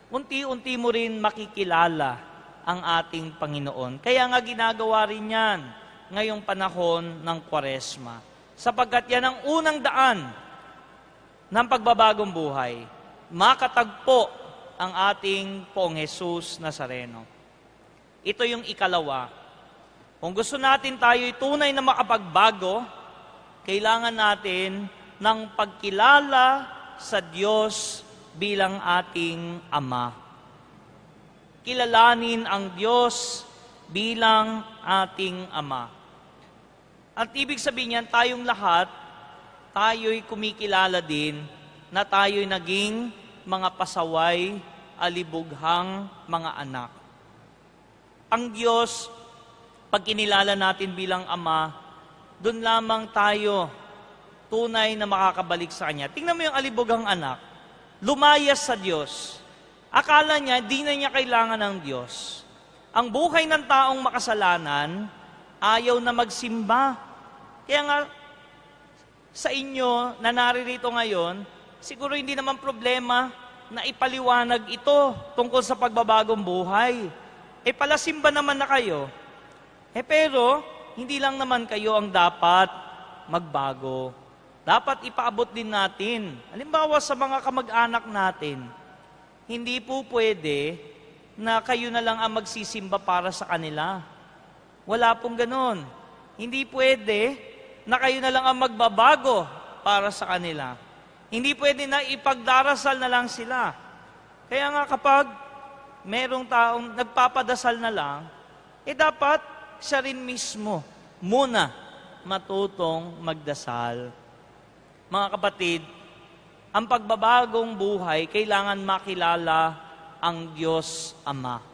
unti-unti mo rin makikilala ang ating Panginoon. Kaya nga ginagawa rin yan ngayong panahon ng Kwaresma. Sapagkat yan ang unang daan ng pagbabagong buhay. Makatagpo ang ating Poong Jesus Nazareno. Ito yung ikalawa. Kung gusto natin tayo'y tunay na makapagbago, kailangan natin ng pagkilala sa Diyos bilang ating Ama. Kilalanin ang Diyos bilang ating Ama. At ibig sabihin niyan, tayong lahat, tayo'y kumikilala din na tayo'y naging mga pasaway, alibughang mga anak. Ang Diyos, pag kinilala natin bilang Ama, doon lamang tayo tunay na makakabalik sa Kanya. Tingnan mo yung alibughang anak. Lumayas sa Diyos. Akala niya, di na niya kailangan ng Diyos. Ang buhay ng taong makasalanan, ayaw na magsimba. Kaya nga, sa inyo na naririto ngayon, siguro hindi naman problema na ipaliwanag ito tungkol sa pagbabagong buhay. Palasimba naman na kayo. Pero, hindi lang naman kayo ang dapat magbago. Dapat ipaabot din natin. Halimbawa sa mga kamag-anak natin, hindi po pwede na kayo na lang ang magsisimba para sa kanila. Wala pong ganon. Hindi pwede na kayo na lang ang magbabago para sa kanila. Hindi pwede na ipagdarasal na lang sila. Kaya nga kapag merong taong nagpapadasal na lang, dapat siya rin mismo muna matutong magdasal. Mga kapatid, ang pagbabagong buhay, kailangan makilala ang Diyos Ama.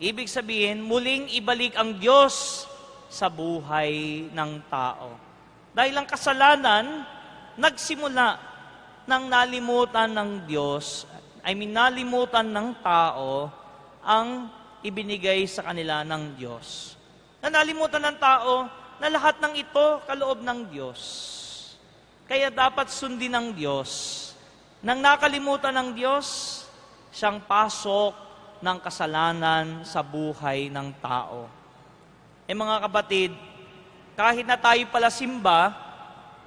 Ibig sabihin, muling ibalik ang Diyos sa buhay ng tao. Dahil ang kasalanan, nagsimula nang nalimutan ng Diyos, nalimutan ng tao ang ibinigay sa kanila ng Diyos. Nalimutan ng tao na lahat ng ito kaloob ng Diyos. Kaya dapat sundin ng Diyos. Nang nakalimutan ng Diyos, siyang pasok ng kasalanan sa buhay ng tao. Mga kapatid, kahit na tayo pala simba,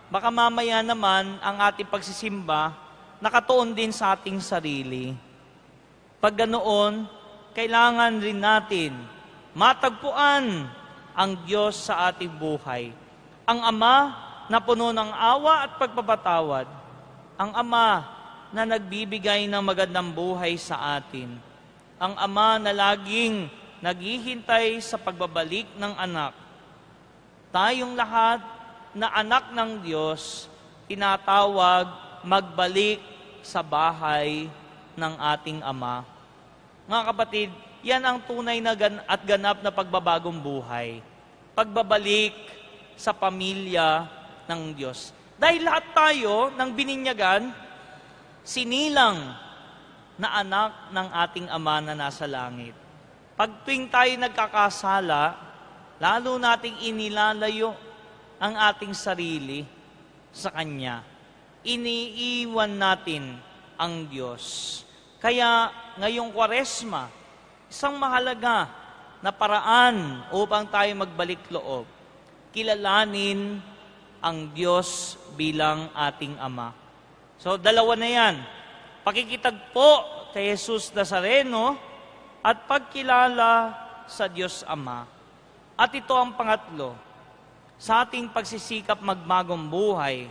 baka mamaya naman ang ating pagsisimba nakatuon din sa ating sarili. Pag ganoon, kailangan rin natin matagpuan ang Diyos sa ating buhay. Ang Ama na puno ng awa at pagpapatawad. Ang Ama na nagbibigay ng magandang buhay sa atin. Ang Ama na laging naghihintay sa pagbabalik ng anak. Tayong lahat na anak ng Diyos, tinatawag magbalik sa bahay ng ating Ama. Mga kapatid, yan ang tunay na at ganap na pagbabagong buhay. Pagbabalik sa pamilya ng Diyos. Dahil lahat tayo ng bininyagan, sinilang na anak ng ating Ama na nasa langit. Pag tuwing tayo nagkakasala, lalo nating inilalayo ang ating sarili sa Kanya. Iniiwan natin ang Diyos. Kaya ngayong Kwaresma, isang mahalaga na paraan upang tayo magbalik loob. Kilalanin ang Diyos bilang ating Ama. So, dalawa na yan. Pakikitagpo kay Jesus Nazareno at pagkilala sa Diyos Ama. At ito ang pangatlo. Sa ating pagsisikap magbagong buhay,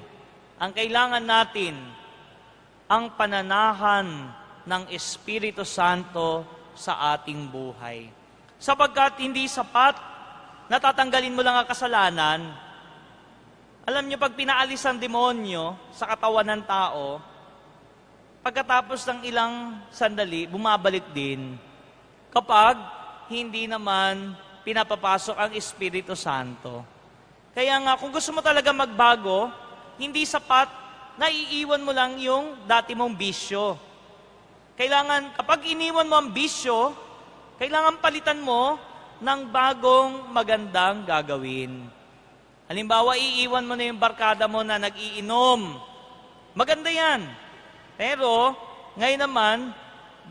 ang kailangan natin ang pananahan ng Espiritu Santo sa ating buhay. Sapagkat hindi sapat na tatanggalin mo lang ang kasalanan. Alam niyo, pag pinaalis ang demonyo sa katawan ng tao, pagkatapos ng ilang sandali, bumabalik din. Kapag hindi naman pinapapasok ang Espiritu Santo. Kaya nga, kung gusto mo talaga magbago, hindi sapat na iiwan mo lang yung dati mong bisyo. Kailangan, kapag iniwan mo ang bisyo, kailangan palitan mo ng bagong magandang gagawin. Halimbawa, iiwan mo na yung barkada mo na nag-iinom. Maganda yan. Pero, ngayon naman,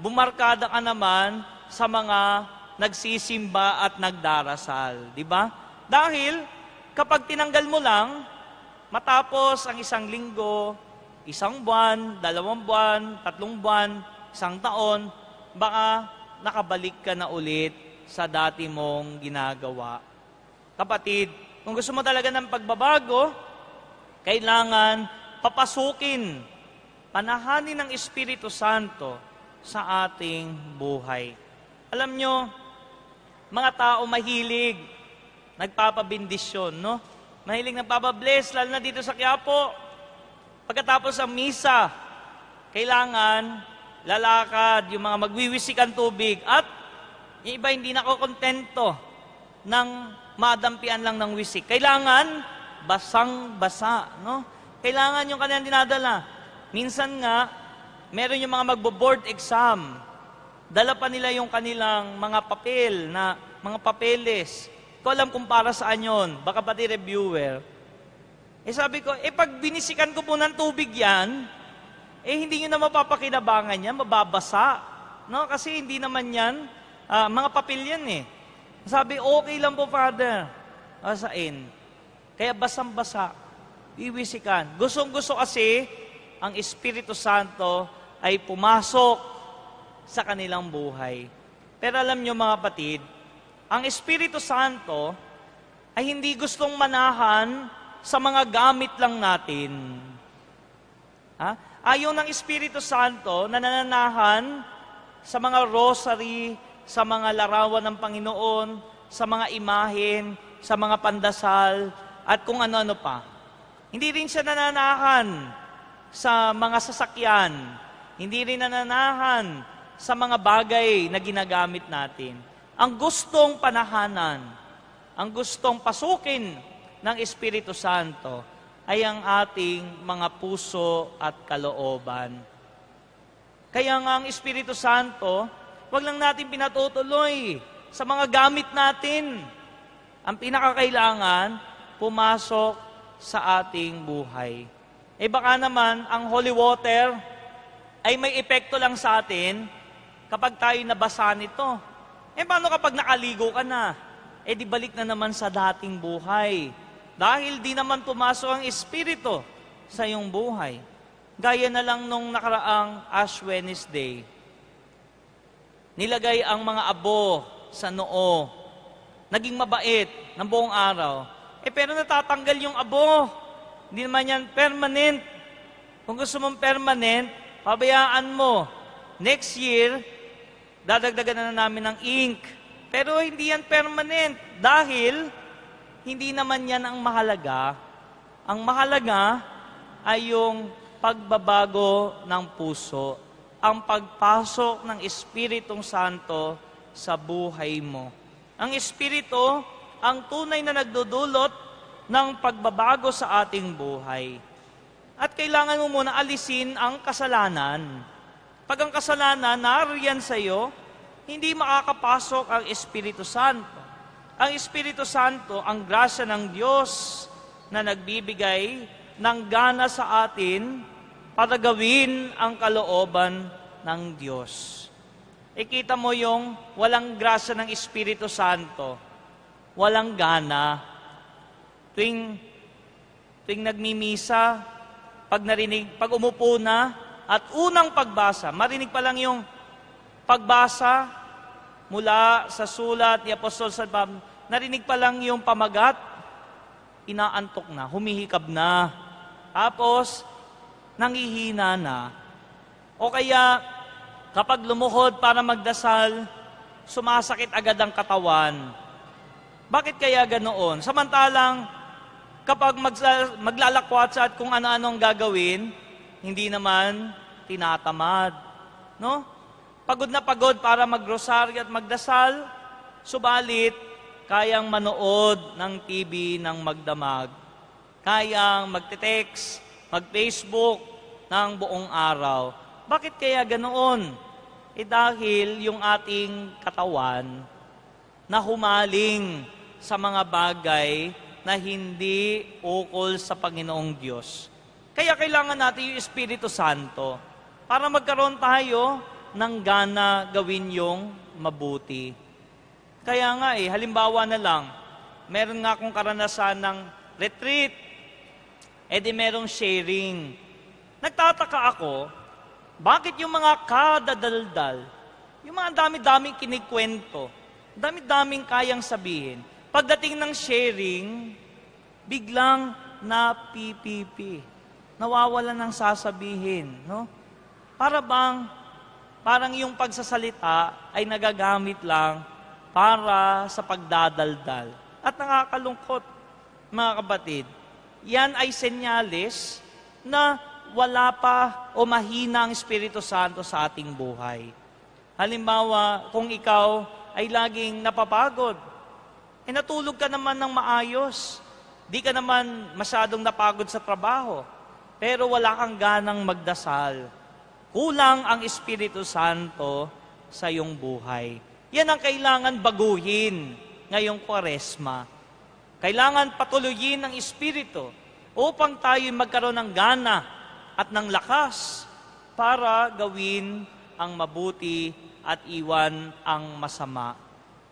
bumarkada ka naman sa mga nagsisimba at nagdarasal. Di ba? Dahil, kapag tinanggal mo lang, matapos ang isang linggo, isang buwan, 2 buwan, 3 buwan, 1 taon, baka nakabalik ka na ulit sa dati mong ginagawa. Kapatid, kung gusto mo talaga ng pagbabago, kailangan papasukin, panahanin ng Espiritu Santo sa ating buhay. Alam nyo, mga tao mahilig, nagpapabindisyon, no? Mahilig nagpapabless, lalo na dito sa Quiapo. Pagkatapos ang misa, kailangan lalakad, yung mga magwiwisikan tubig, at yung iba hindi nakokontento ng madampian lang ng wisik. Kailangan basang-basa, no? Kailangan yung kanilang dinadala. Minsan nga, meron yung mga magbo-board exam. Dala pa nila yung kanilang mga papel, na mga papeles. Ko alam kung para saan yun. Baka pati reviewer. Sabi ko, pag binisikan ko po ng tubig yan, hindi nyo na mapapakinabangan yan, mababasa. No? Kasi hindi naman yan, mga papel yan eh. Sabi, okay lang po, Father. Asain. Kaya basang-basa. Iwisikan. Gustong-gusto kasi, ang Espiritu Santo ay pumasok sa kanilang buhay. Pero alam nyo mga kapatid, ang Espiritu Santo ay hindi gustong manahan sa mga gamit lang natin. Ayaw ng Espiritu Santo na nananahan sa mga rosary, sa mga larawan ng Panginoon, sa mga imahen, sa mga pandasal, at kung ano-ano pa. Hindi rin siya nananahan sa mga sasakyan. Hindi rin nananahan sa mga bagay na ginagamit natin. Ang gustong panahanan, ang gustong pasukin ng Espiritu Santo ay ang ating mga puso at kalooban. Kaya nga ang Espiritu Santo, wag lang natin pinatutuloy sa mga gamit natin. Ang pinakakailangan, pumasok sa ating buhay. Baka naman, ang holy water ay may epekto lang sa atin kapag tayo nabasa nito. Paano kapag nakaligo ka na? Di balik na naman sa dating buhay. Dahil di naman pumasok ang Espiritu sa iyong buhay. Gaya na lang nung nakaraang Ash Wednesday. Nilagay ang mga abo sa noo. Naging mabait ng buong araw. Pero natatanggal yung abo. Hindi naman yan permanent. Kung gusto mong permanent, pabayaan mo. Next year, dadagdagan na namin ng ink Pero hindi yan permanent dahil hindi naman yan ang mahalaga. Ang mahalaga ay yung pagbabago ng puso, ang pagpasok ng Espiritong Santo sa buhay mo. Ang Espiritu, ang tunay na nagdudulot ng pagbabago sa ating buhay. At kailangan mo muna alisin ang kasalanan. Pag ang kasalanan nariyan sa iyo, hindi makakapasok ang Espiritu Santo. Ang Espiritu Santo, ang grasya ng Diyos na nagbibigay ng gana sa atin para gawin ang kalooban ng Diyos. Ikita mo yung walang grasya ng Espiritu Santo, walang gana. Tuwing nagmimisa, pag umupo na, at unang pagbasa, marinig pa lang yung pagbasa mula sa sulat ni Apostol San Pablo, narinig pa lang yung pamagat, inaantok na, humihikab na, tapos nangihina na. O kaya, kapag lumuhod para magdasal, sumasakit agad ang katawan. Bakit kaya ganoon? Samantalang, kapag maglalakwat sa at kung ano-ano ang gagawin, hindi naman tinatamad. No? Pagod na pagod para magrosaryo at magdasal, subalit, kayang manood ng TV ng magdamag. Kayang magte-text, mag-Facebook ng buong araw. Bakit kaya ganoon? Dahil yung ating katawan na humaling sa mga bagay na hindi ukol sa Panginoong Diyos. Kaya kailangan natin yung Espiritu Santo para magkaroon tayo ng gana gawin yung mabuti. Kaya nga halimbawa na lang, meron nga akong karanasan ng retreat, merong sharing. Nagtataka ako, bakit yung mga kadadaldal, yung mga dami-daming kinikwento, dami-daming kayang sabihin, pagdating ng sharing, biglang napipipi, nawawala ng sasabihin, no? Parang yung pagsasalita ay nagagamit lang para sa pagdadaldal. At nakakalungkot, mga kapatid, yan ay senyales na wala pa o mahina ang Espiritu Santo sa ating buhay. Halimbawa, kung ikaw ay laging napapagod, natulog ka naman ng maayos, di ka naman masyadong napagod sa trabaho, pero wala kang ganang magdasal. Kulang ang Espiritu Santo sa iyong buhay. Yan ang kailangan baguhin ngayong Kwaresma. Kailangan patuloyin ng Espiritu upang tayo magkaroon ng gana at ng lakas para gawin ang mabuti at iwan ang masama.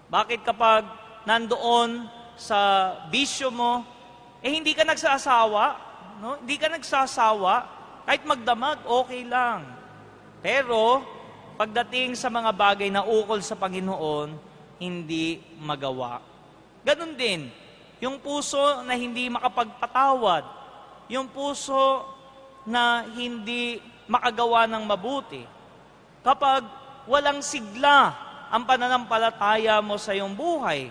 Bakit kapag nandoon sa bisyo mo, hindi ka nagsasawa, no? Hindi ka nagsasawa, kahit magdamag, okay lang. Pero, pagdating sa mga bagay na ukol sa Panginoon, hindi magawa. Ganon din, yung puso na hindi makapagpatawad, yung puso na hindi makagawa ng mabuti. Kapag walang sigla ang pananampalataya mo sa iyong buhay,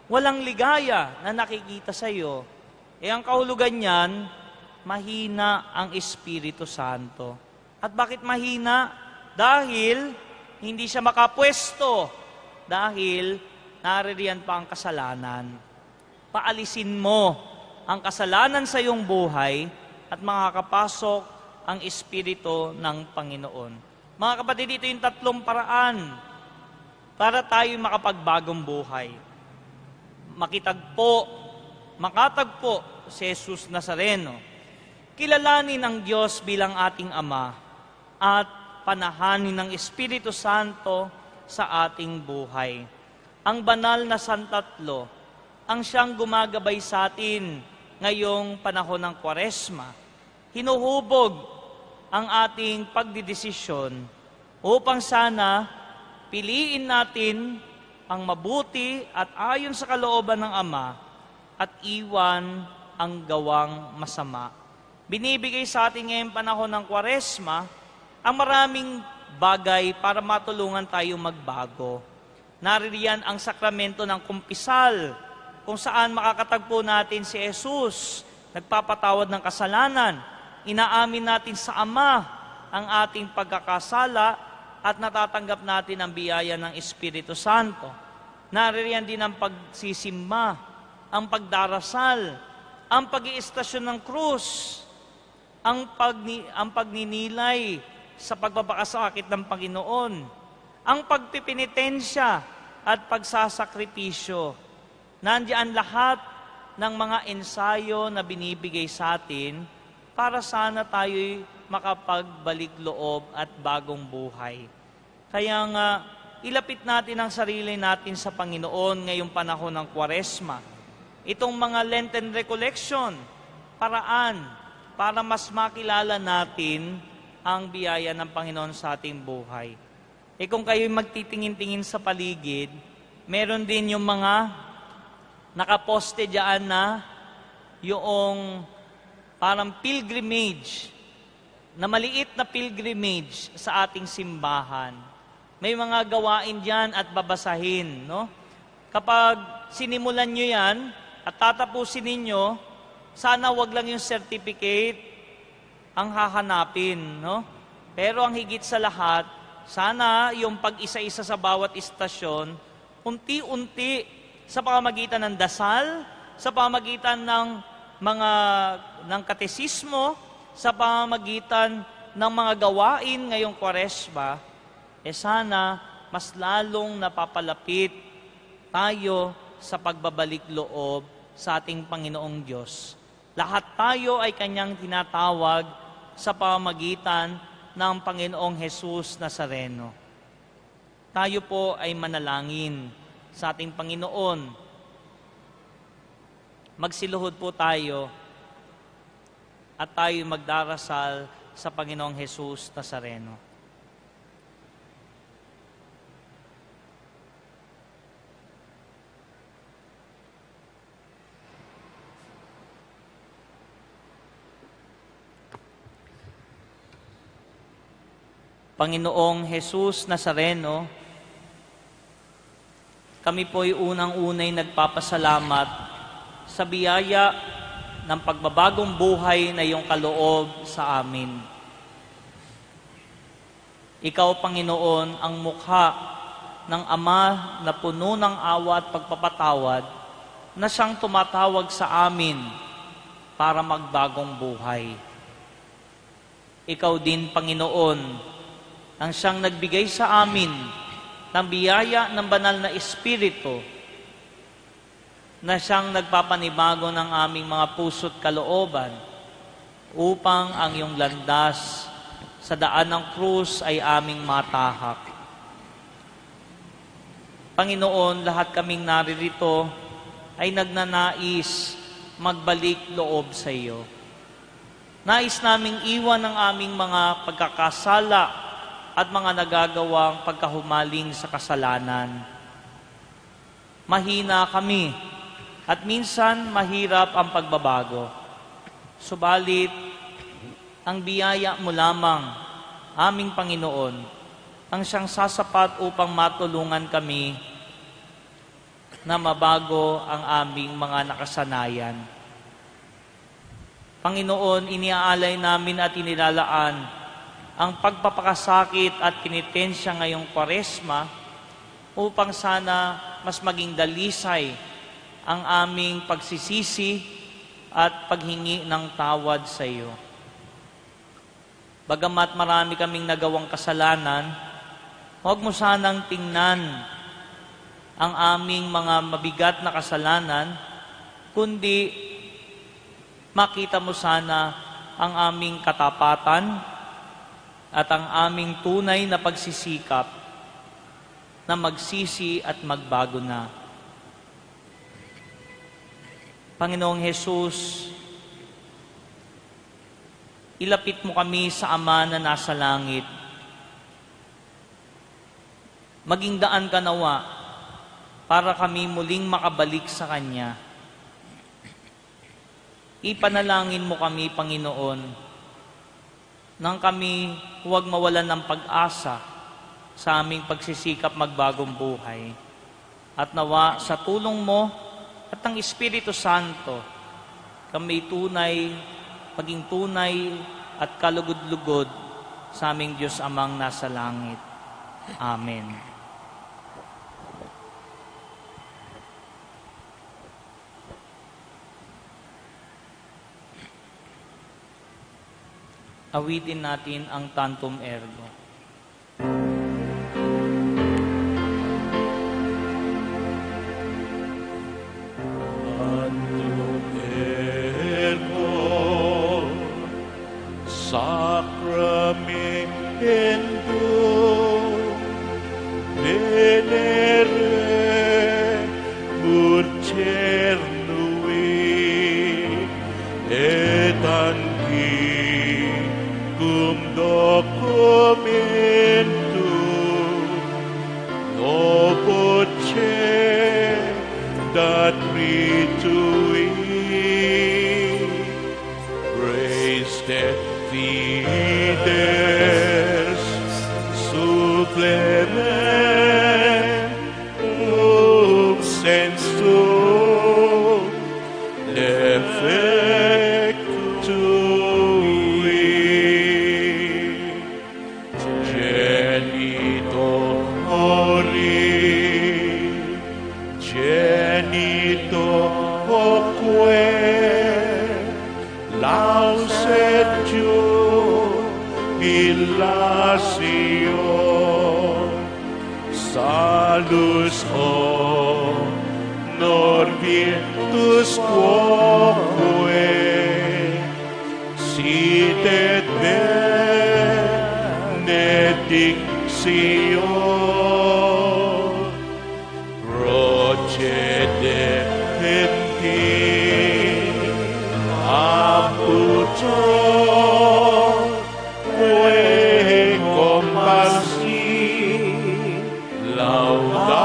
walang ligaya na nakikita sa iyo, ang kahulugan niyan, mahina ang Espiritu Santo. At bakit mahina? Dahil hindi siya makapwesto. Dahil naririyan pa ang kasalanan. Paalisin mo ang kasalanan sa iyong buhay at makakapasok ang Espiritu ng Panginoon. Mga kapatid, dito yung tatlong paraan para tayo makapagbagong buhay. Makatagpo si Jesus Nazareno. Kilalanin ang Diyos bilang ating Ama at panahanin ng Espiritu Santo sa ating buhay. Ang banal na Santatlo, ang siyang gumagabay sa atin ngayong panahon ng Kwaresma, hinuhubog ang ating pagdidesisyon upang sana piliin natin ang mabuti at ayon sa kalooban ng Ama at iwan ang gawang masama. Binibigay sa atin ngayong panahon ng Kwaresma ang maraming bagay para matulungan tayo magbago. Naririyan ang sakramento ng kumpisal, kung saan makakatagpo natin si Jesus, nagpapatawad ng kasalanan, inaamin natin sa Ama ang ating pagkakasala at natatanggap natin ang biyaya ng Espiritu Santo. Naririyan din ang pagsisimba, ang pagdarasal, ang pag-iistasyon ng krus, ang pagninilay sa pagbabakasakit ng Panginoon, ang pagpipinitensya at pagsasakripisyo. Nandiyan lahat ng mga ensayo na binibigay sa atin para sana tayo'y makapagbalik loob at bagong buhay. Kaya nga, ilapit natin ang sarili natin sa Panginoon ngayong panahon ng Kwaresma. Itong mga Lenten Recollection, paraan para mas makilala natin ang biyaya ng Panginoon sa ating buhay. Kung kayo'y magtitingin-tingin sa paligid, meron din yung mga nakaposte dyan na yung parang pilgrimage, na maliit na pilgrimage sa ating simbahan. May mga gawain dyan at babasahin, no? Kapag sinimulan nyo yan at tatapusin ninyo, sana wag lang yung certificate ang hahanapin, no? Pero ang higit sa lahat, sana yung pag-isa-isa sa bawat istasyon, unti-unti sa pamamagitan ng dasal, sa pamamagitan ng katesismo, sa pamamagitan ng mga gawain ngayong Kwaresma, sana mas lalong napapalapit tayo sa pagbabalik loob sa ating Panginoong Diyos. Lahat tayo ay Kanyang tinatawag sa pamamagitan ng Panginoong Jesus Nazareno. Tayo po ay manalangin sa ating Panginoon. Magsiluhod po tayo at tayo magdarasal sa Panginoong Jesus Nazareno. Panginoong Jesus Nazareno, kami po'y unang-unay nagpapasalamat sa biyaya ng pagbabagong buhay na iyong kaloob sa amin. Ikaw, Panginoon, ang mukha ng Ama na puno ng awa at pagpapatawad na siyang tumatawag sa amin para magbagong buhay. Ikaw din, Panginoon, ang siyang nagbigay sa amin ng biyaya ng banal na Espiritu na siyang nagpapanibago ng aming mga puso't kalooban upang ang iyong landas sa daan ng krus ay aming matahak. Panginoon, lahat kaming naririto ay nagnanais magbalik loob sa iyo. Nais naming iwan ang aming mga pagkakasala at mga nagagawang pagkahumaling sa kasalanan. Mahina kami at minsan mahirap ang pagbabago. Subalit, ang biyaya mo lamang, aming Panginoon, ang siyang sasapat upang matulungan kami na mabago ang aming mga nakasanayan. Panginoon, iniaalay namin at inilalaan ang pagpapakasakit at penitensya ngayong Kwaresma upang sana mas maging dalisay ang aming pagsisisi at paghingi ng tawad sa iyo. Bagamat marami kaming nagawang kasalanan, huwag mo sanang tingnan ang aming mga mabigat na kasalanan, kundi makita mo sana ang aming katapatan at ang aming tunay na pagsisikap na magsisi at magbago na. Panginoong Jesus, ilapit mo kami sa Ama na nasa langit. Maging daan ka nawa para kami muling makabalik sa Kanya. Ipanalangin mo kami, Panginoon, nang kami huwag mawalan ng pag-asa sa aming pagsisikap magbagong buhay. At nawa sa tulong mo at ng Espiritu Santo, kami maging tunay at kalugod-lugod sa aming Diyos Amang nasa langit. Amen. Awitin natin ang Tantum Ergo. Sacramento venere cernui et antiquum documentum novoce dat ritui praise that fides supplementum sensu defectui genitorque lauset jubilatio salus honor virtus quoque sit et benedictio procedenti abutor que compassi laudatio.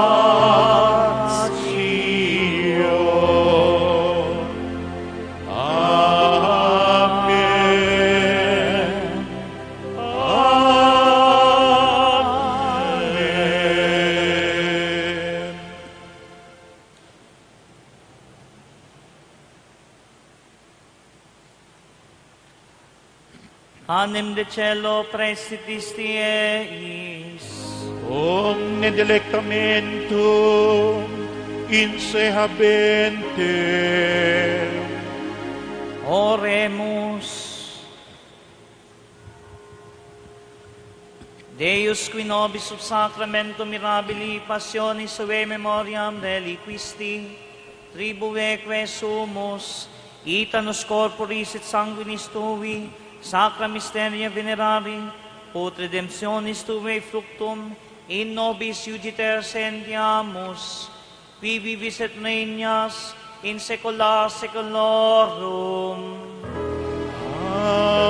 Amen. Amen. Hanem de cielo praesidisti eis. Omne delectamentum insehabente. Oremus. Deus qui nobis sub sacramento mirabili passionis sue memoriam reliquisti, tribueque sumus, itanus corporis et sanguinis tui, sacra mysteria venerari, ut redemptionis tuae fructum, in nobis iugiter sentiamus, qui vivis et regnas in saecula saeculorum. Amen.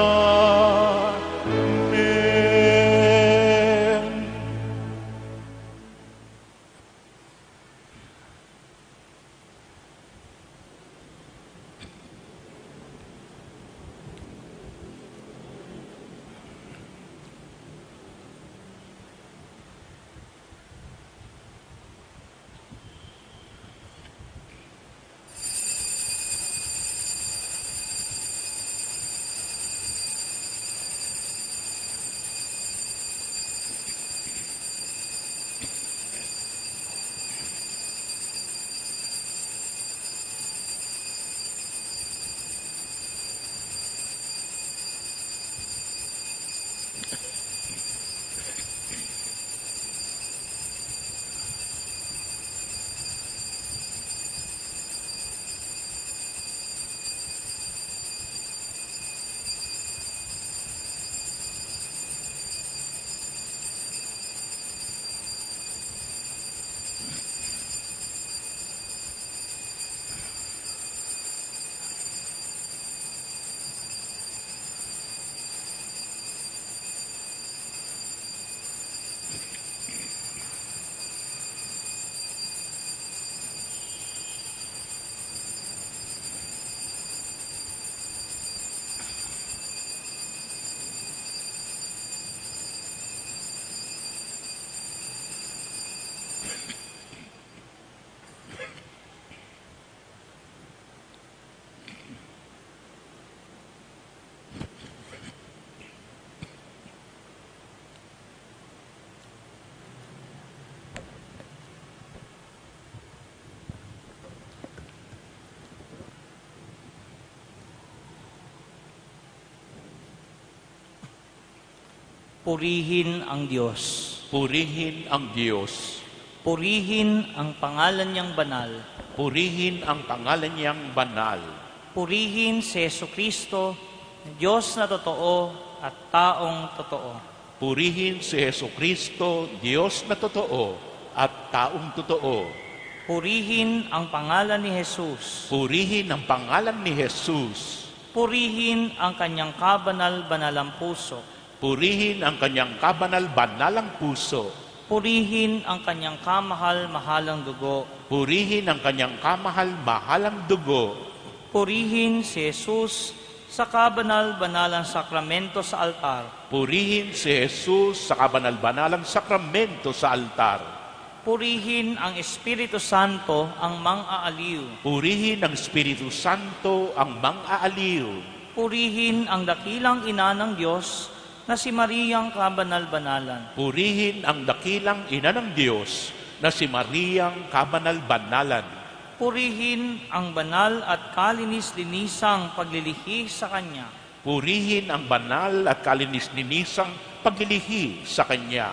Purihin ang Diyos. Purihin ang Diyos. Purihin ang pangalan niyang banal. Purihin ang pangalan niyang banal. Purihin si Jesucristo, Diyos na totoo at taong totoo. Purihin si Jesucristo, Diyos na totoo at taong totoo. Purihin ang pangalan ni Jesus. Purihin ang pangalan ni Jesus. Purihin ang kanyang kabanal-banalang puso. Purihin ang kanyang kabanal-banalang puso. Purihin ang kanyang kamahal-mahalang dugo. Purihin ang kanyang kamahal-mahalang dugo. Purihin si Jesus sa kabanal-banalang sakramento sa altar. Purihin si Jesus sa kabanal-banalang sakramento sa altar. Purihin ang Espiritu Santo ang mang-aaliw. Purihin ang Espiritu Santo ang mang-aaliw. Purihin ang dakilang ina ng Diyos na si Mariang kabanal-banalan. Purihin ang dakilang ina ng Diyos na si Mariang kabanal-banalan. Purihin ang banal at kalinis-linisang paglilihi sa Kanya. Purihin ang banal at kalinis-linisang paglilihi sa Kanya.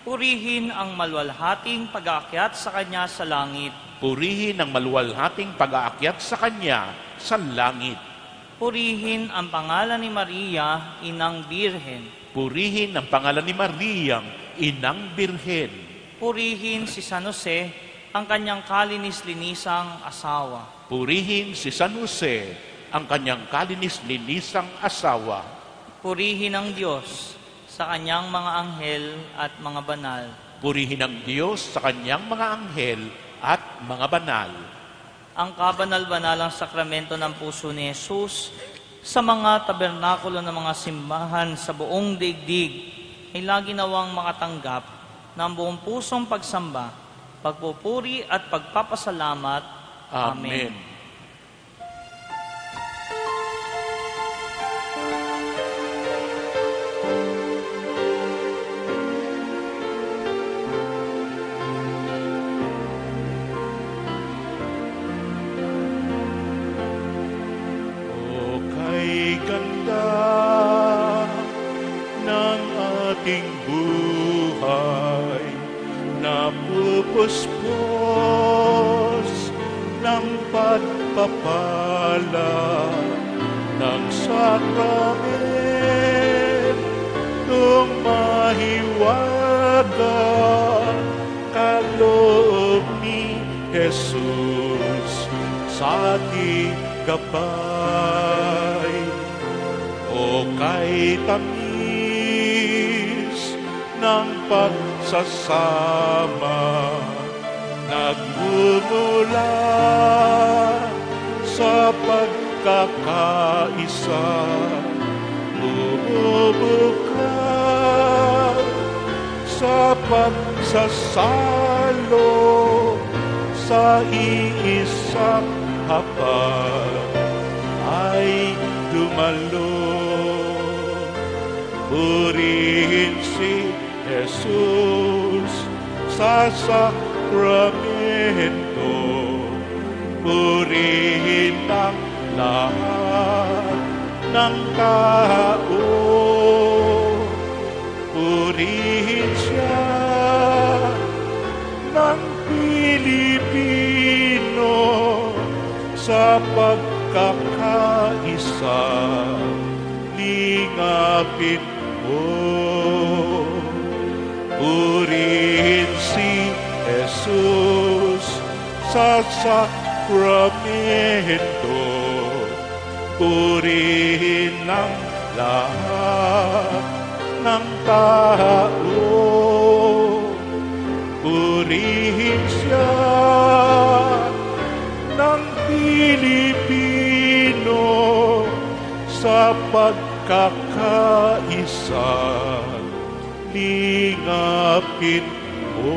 Purihin ang maluwalhating pag-aakyat sa Kanya sa langit. Purihin ang maluwalhating pag-aakyat sa Kanya sa langit. Purihin ang pangalan ni Maria, Inang Birhen. Purihin ang pangalan ni Mariang, Inang Birhen. Purihin si San Jose, ang kanyang kalinis-linisang asawa. Purihin si San Jose, ang kanyang kalinis-linisang asawa. Purihin ang Diyos sa kanyang mga anghel at mga banal. Purihin ang Diyos sa kanyang mga anghel at mga banal. Ang kabanal-banalang sakramento ng puso ni Jesus sa mga tabernakulo ng mga simbahan sa buong daigdig ay lagi nawang makatanggap ng buong pusong pagsamba, pagpupuri at pagpapasalamat. Amen. O kay ganda ng ating buhay, napupuspos ng pagpapala ng sakramentong mahiwaga kaloob ni Jesus sa ating gabay. O kay tamis ng pagsasama nagmumula sa pagkakaisa, bumubuka sa pagsasalo sa iisang hapag ay dumalo. Purihin si Jesus sa sakramento, purihin ang lahat ng tao. Purihin siya ng Pilipino sa pagkakaisa, lingapin mo. Purihin si Jesus sa sakramento, purihin ang lahat ng tao. Purihin siya ng Pilipino sa pagkakaisa, lingapin mo.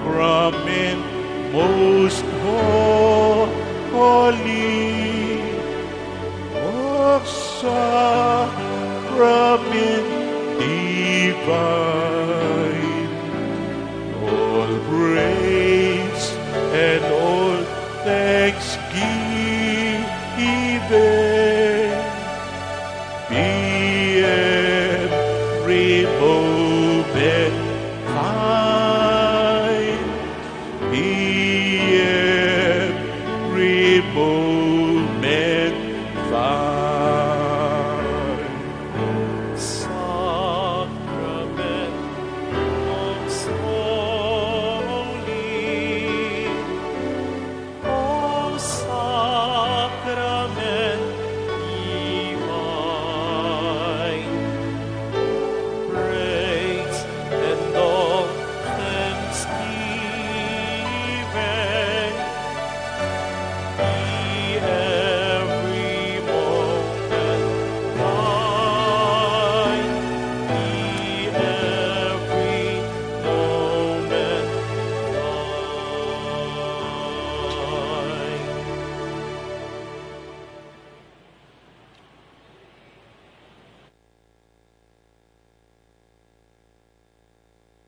Sacrament most holy, O sacrament divine, divine. All praise and all thanksgiving be every moment fine. Be every moment